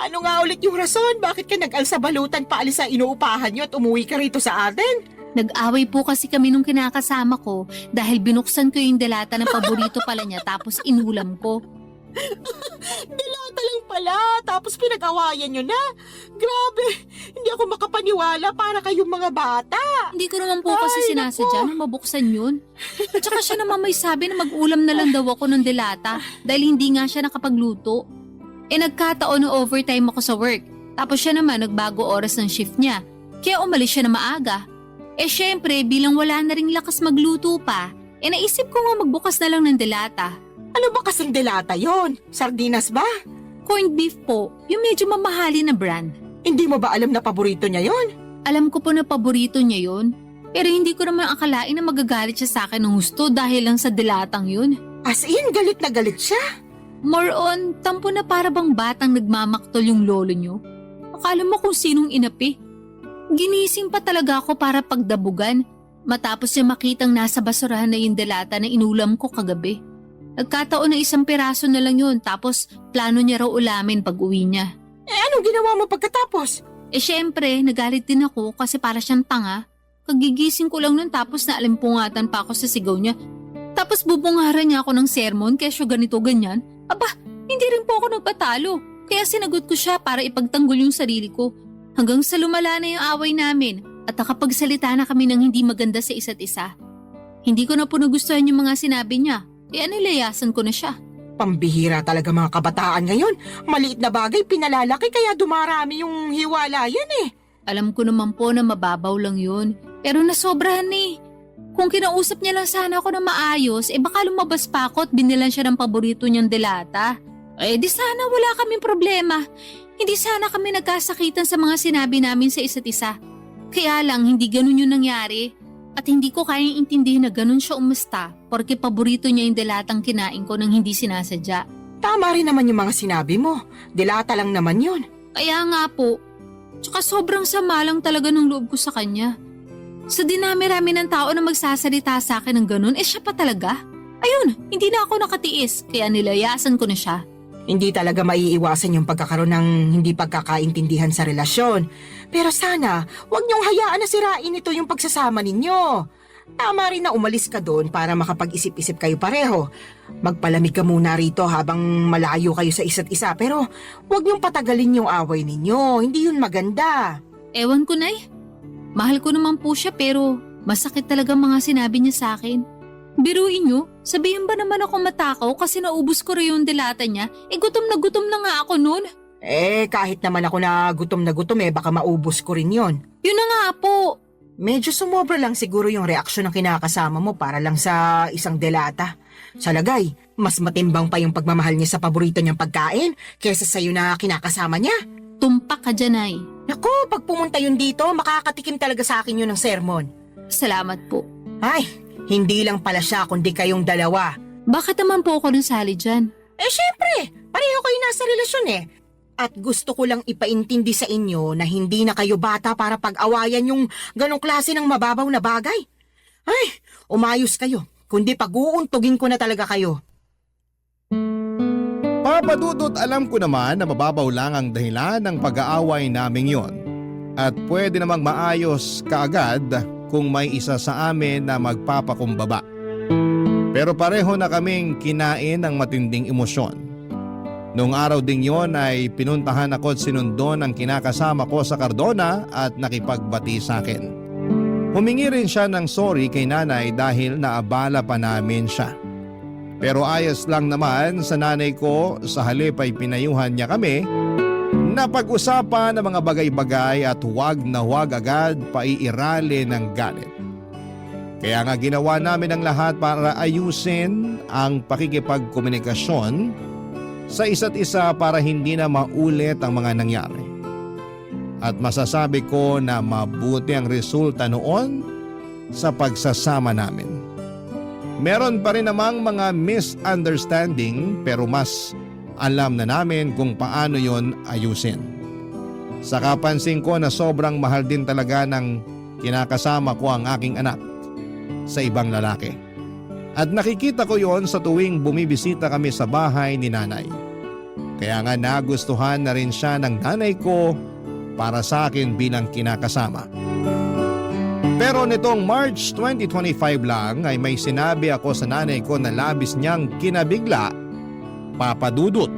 ano nga ulit yung rason? Bakit ka nag-alsa balutan paalis sa inuupahan niyo at umuwi ka rito sa atin? Nag-away po kasi kami nung kinakasama ko dahil binuksan ko yung delata ng paborito pala niya tapos inulam ko. Dilata lang pala, tapos pinag-awayan nyo na. Grabe, hindi ako makapaniwala para kayong mga bata. Hindi ko naman po kasi Ay, sinasadya na mabuksan yun. At saka siya naman may sabi na mag-ulam na lang daw ako ng delata dahil hindi nga siya nakapagluto. Nagkataon na overtime ako sa work. Tapos siya naman nagbago oras ng shift niya. Kaya umalis siya na maaga. Syempre, bilang wala na ring lakas magluto pa, naisip ko nga magbukas na lang ng delata. Ano ba kasing delata yon? Sardinas ba? Corned beef po, yung medyo mamahali na brand. Hindi mo ba alam na paborito niya yon? Alam ko po na paborito niya yun, pero hindi ko naman akalain na magagalit siya sa akin ng gusto dahil lang sa delatang yun. As in, galit na galit siya. More on, tampo na para bang batang nagmamaktol yung lolo niyo. Akala mo kung sinong inapi. Ginising pa talaga ako para pagdabugan, matapos niya makitang nasa basurahan na yung delata na inulam ko kagabi. Nagkataon na isang piraso na lang yun tapos plano niya raw ulamin pag uwi niya. Anong ginawa mo pagkatapos? Syempre, nagalit din ako kasi para siyang tanga. Kagigising ko lang nun tapos naalimpungatan pa ako sa sigaw niya. Tapos bubungaran niya ako ng sermon kesyo ganito ganyan. Aba, Hindi rin po ako nagpatalo. Kaya sinagot ko siya para ipagtanggol yung sarili ko. Hanggang sa lumala na yung away namin at nakapagsalita na kami ng hindi maganda sa isa't isa. Hindi ko na po nagustuhan yung mga sinabi niya. Kaya nilayasan ko na siya. Pambihira talaga mga kabataan ngayon. Maliit na bagay pinalalaki kaya dumarami yung hiwalayan eh. Alam ko naman po na mababaw lang yun. Pero nasobrahan eh. Kung kinausap niya lang sana ako na maayos, baka lumabas pa ako at binilan siya ng paborito niyang delata. Di sana wala kaming problema. Hindi sana kami nagkasakitan sa mga sinabi namin sa isa't isa. Kaya lang hindi ganun yung nangyari. At hindi ko kayang intindihin na ganun siya umusta porque paborito niya yung delatang kinain ko nang hindi sinasadya. Tama rin naman yung mga sinabi mo. Dilata lang naman yun. Kaya nga po. Tsaka sobrang sama lang talaga ng loob ko sa kanya. Sa dinami-rami ng tao na magsasalita sa akin ng ganun, siya pa talaga. Ayun, hindi na ako nakatiis kaya nilayasan ko na siya. Hindi talaga maiiwasan yung pagkakaroon ng hindi pagkakaintindihan sa relasyon. Pero sana, huwag niyong hayaan na sirain ito yung pagsasama ninyo. Tama rin na umalis ka doon para makapag-isip-isip kayo pareho. Magpalamig ka muna rito habang malayo kayo sa isa't isa pero huwag niyong patagalin yung away ninyo. Hindi yun maganda. Ewan ko, Nay. Mahal ko naman po siya pero masakit talaga mga sinabi niya sa akin. Biruin niyo, sabihin ba naman ako matakaw kasi naubos ko rin yung delata niya? Gutom na nga ako noon. Kahit naman ako na gutom, baka maubos ko rin yon. Yun na nga po. Medyo sumobra lang siguro yung reaksyon ng kinakasama mo para lang sa isang delata. Sa lagay, mas matimbang pa yung pagmamahal niya sa paborito niyang pagkain kesa sa'yo na kinakasama niya. Tumpak ka dyan, Nay. Naku, pag pumunta yun dito, makakatikim talaga sa akin yun ng sermon. Salamat po. Ay, hindi lang pala siya kundi kayong dalawa. Bakit naman po ako nasali dyan? Syempre, pareho kayo nasa relasyon eh. At gusto ko lang ipaintindi sa inyo na hindi na kayo bata para pag-awayan yung ganong klase ng mababaw na bagay. Ay, umayos kayo, kundi pag-uuntugin ko na talaga kayo. Papa Dudut, alam ko naman na mababaw lang ang dahilan ng pag-aaway naming yon. At pwede namang maayos kaagad kung may isa sa amin na magpapakumbaba. Pero pareho na kaming kinain ng matinding emosyon. Noong araw ding yon ay pinuntahan ako at sinundo ng kinakasama ko sa Cardona at nakipagbati sa akin. Humingi rin siya ng sorry kay nanay dahil naabala pa namin siya. Pero ayos lang naman sa nanay ko, sa halip ay pinayuhan niya kami na pag-usapan ng mga bagay-bagay at huwag na huwag agad paiirali ng galit. Kaya nga ginawa namin ang lahat para ayusin ang pakikipagkomunikasyon sa isa't isa para hindi na maulit ang mga nangyari. At masasabi ko na mabuti ang resulta noon sa pagsasama namin. Meron pa rin namang mga misunderstanding pero mas alam na namin kung paano yon ayusin. Saka pansin ko na sobrang mahal din talaga ng kinakasama ko ang aking anak sa ibang lalaki. At nakikita ko yon sa tuwing bumibisita kami sa bahay ni nanay. Kaya nga nagustuhan na rin siya ng nanay ko para sa akin bilang kinakasama. Pero nitong March 2025 lang ay may sinabi ako sa nanay ko na labis niyang kinabigla, Papa Dudut.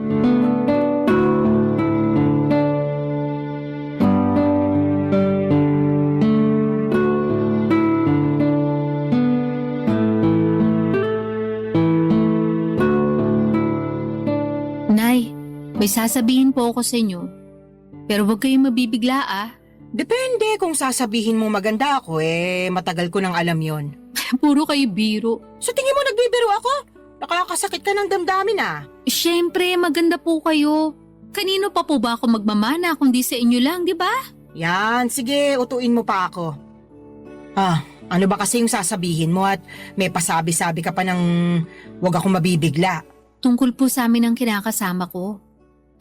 Nay, may sasabihin po ako sa inyo. Pero huwag kayong mabibigla Depende kung sasabihin mo maganda ako matagal ko nang alam yon. Puro kayo biro. So tingin mo nagbibiro ako? Nakakasakit ka ng damdamin Siyempre, maganda po kayo. Kanino pa po ba ako magmamana kundi sa inyo lang, di ba? Yan, sige, utuin mo pa ako. Ano ba kasi yung sasabihin mo at may pasabi-sabi ka pa ng wag akong mabibigla? Tungkol po sa amin ang kinakasama ko.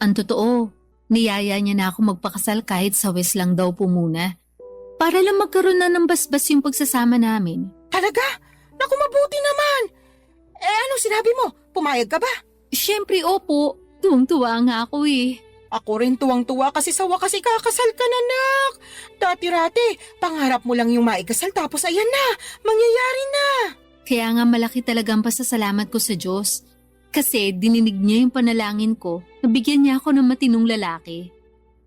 Ang totoo, niyaya niya na ako magpakasal kahit sa West lang daw po muna. Para lang magkaroon na ng basbas yung pagsasama namin. Talaga? Naku, mabuti naman! Ano sinabi mo? Pumayag ka ba? Siyempre, opo. Tuwang-tuwa nga ako Ako rin tuwang-tuwa kasi sa wakas ikakasal ka na, nak. Dati-rati, pangarap mo lang yung maikasal tapos ayan na, mangyayari na. Kaya nga malaki talagang pasasalamat ko sa Diyos. Kasi dininig niya yung panalangin ko na bigyan niya ako ng matinong lalaki.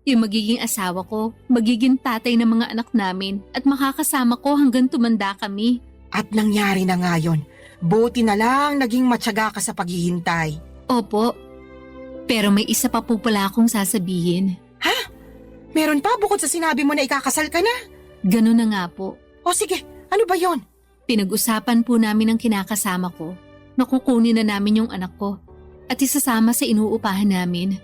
Yung magiging asawa ko, magiging tatay ng mga anak namin at makakasama ko hanggang tumanda kami. At nangyari na nga yun. Buti na lang naging matyaga ka sa paghihintay. Opo, pero may isa pa po pala akong sasabihin. Meron pa bukod sa sinabi mo na ikakasal ka na? Ganun na nga po. O sige, ano ba yon? Pinag-usapan po namin ng kinakasama ko na kukunin na namin yung anak ko at isasama sa inuupahan namin.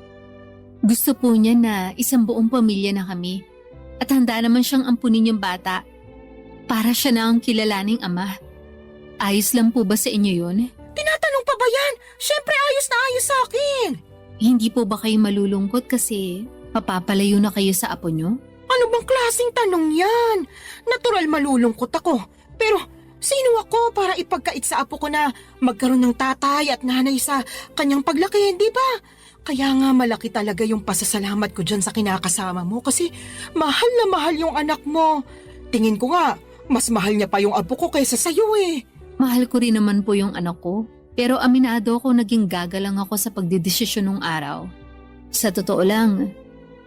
Gusto po niya na isang buong pamilya na kami at handa naman siyang ampunin yung bata para siya na ang kilalaning ama. Ayos lang po ba sa inyo yun? Tinatanong pa ba yan? Siyempre ayos na ayos sa akin. Hindi po ba kayo malulungkot kasi mapapalayo na kayo sa apo nyo? Ano bang klaseng tanong yan? Natural malulungkot ako. Pero sino ako para ipagkait sa apo ko na magkaroon ng tatay at nanay sa kanyang paglaki, di ba? Kaya nga malaki talaga yung pasasalamat ko dyan sa kinakasama mo kasi mahal na mahal yung anak mo. Tingin ko nga, mas mahal niya pa yung apo ko kaysa sa'yo eh. Mahal ko rin naman po yung anak ko, pero aminado ko naging gagalang ako sa pagdedesisyon nung araw. Sa totoo lang,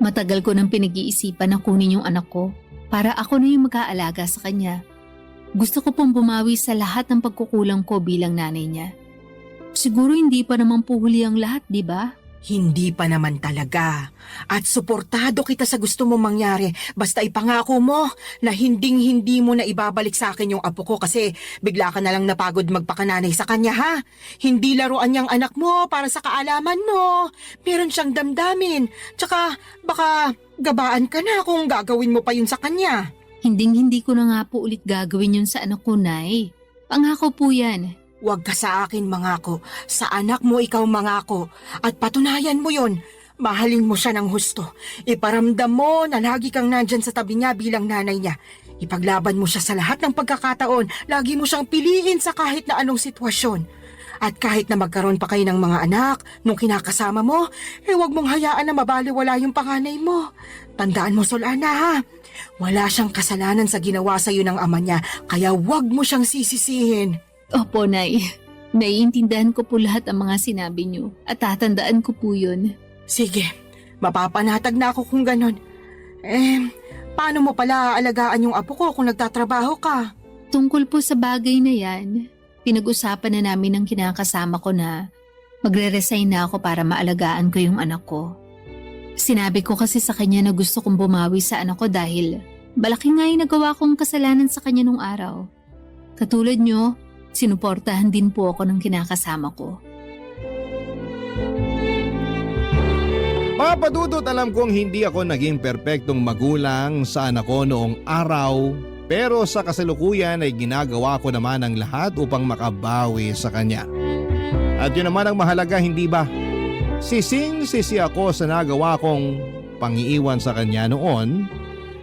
matagal ko nang pinag-iisipan na kunin yung anak ko para ako na yung mag-aalaga sa kanya. Gusto ko pong bumawi sa lahat ng pagkukulang ko bilang nanay niya. Siguro hindi pa naman po huli ang lahat, di ba? Hindi pa naman talaga. At suportado kita sa gusto mong mangyari. Basta ipangako mo na hinding-hindi mo na ibabalik sa akin yung apo ko kasi bigla ka na lang napagod magpakananay sa kanya, ha? Hindi laruan niyang anak mo para sa kaalaman mo. Meron siyang damdamin. Tsaka baka gabaan ka na kung gagawin mo pa yun sa kanya. Hinding-hindi ko na nga po ulit gagawin yun sa anak ko, Nay. Pangako po yan. Huwag ka sa akin mangako. Sa anak mo ikaw mangako. At patunayan mo yon. Mahalin mo siya ng husto. Iparamdam mo na lagi kang nandyan sa tabi niya bilang nanay niya. Ipaglaban mo siya sa lahat ng pagkakataon. Lagi mo siyang piliin sa kahit na anong sitwasyon. At kahit na magkaroon pa kayo ng mga anak nung kinakasama mo, huwag mong hayaan na mabaliwala yung panganay mo. Tandaan mo, Solana, ha? Wala siyang kasalanan sa ginawa sa'yo ng ama niya, kaya huwag mo siyang sisisihin. Opo, Nay. Naiintindihan ko po lahat ang mga sinabi niyo at tatandaan ko po yun. Sige, mapapanatag na ako kung ganon. Paano mo pala aalagaan yung apo ko kung nagtatrabaho ka? Tungkol po sa bagay na yan, pinag-usapan na namin ng kinakasama ko na magre-resign na ako para maalagaan ko yung anak ko. Sinabi ko kasi sa kanya na gusto kong bumawi sa anak ko dahil malaki nga yung nagawa kong kasalanan sa kanya nung araw. Katulad niyo, sinuportahan din po ako ng kinakasama ko. Papadudot, alam kong hindi ako naging perpektong magulang sa anak ko noong araw, pero sa kasalukuyan ay ginagawa ko naman ang lahat upang makabawi sa kanya. At yun naman ang mahalaga, hindi ba? Sising-sisi ako sa nagawa kong pangiiwan sa kanya noon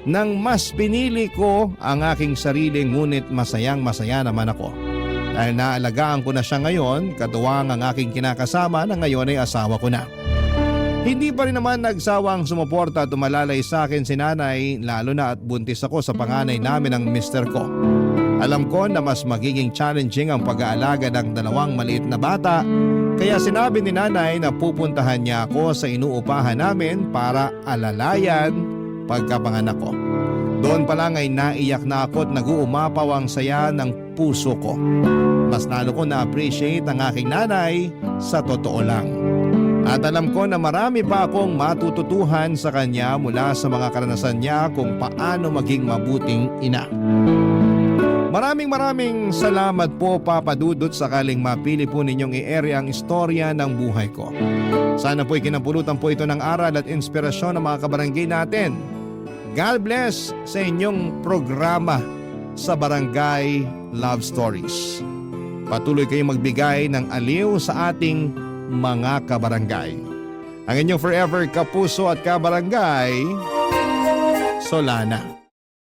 nang mas pinili ko ang aking sarili, ngunit masayang-masaya naman ako. Dahil naalagaan ko na siya ngayon, katuwang ang aking kinakasama na ngayon ay asawa ko na. Hindi pa rin naman nagsawang sumuporta at tumalalay sa akin si nanay, lalo na at buntis ako sa panganay namin ng mister ko. Alam ko na mas magiging challenging ang pag-aalaga ng dalawang maliit na bata, kaya sinabi ni nanay na pupuntahan niya ako sa inuupahan namin para alalayan pagkapanganak ko. Doon pa lang ay naiyak na ako at nag-uumapaw ang saya ng puso ko. Mas lalo ko na-appreciate ang aking nanay sa totoo lang. At alam ko na marami pa akong matututuhan sa kanya mula sa mga karanasan niya kung paano maging mabuting ina. Maraming salamat po, Papa Dudut, sakaling mapili po ninyong i-air ang istorya ng buhay ko. Sana po'y kinapulutan po ito ng aral at inspirasyon ng mga kabarangay natin. God bless sa inyong programa sa Barangay Love Stories. Patuloy kayong magbigay ng aliw sa ating mga kabarangay. Ang inyong forever kapuso at kabarangay, Solana.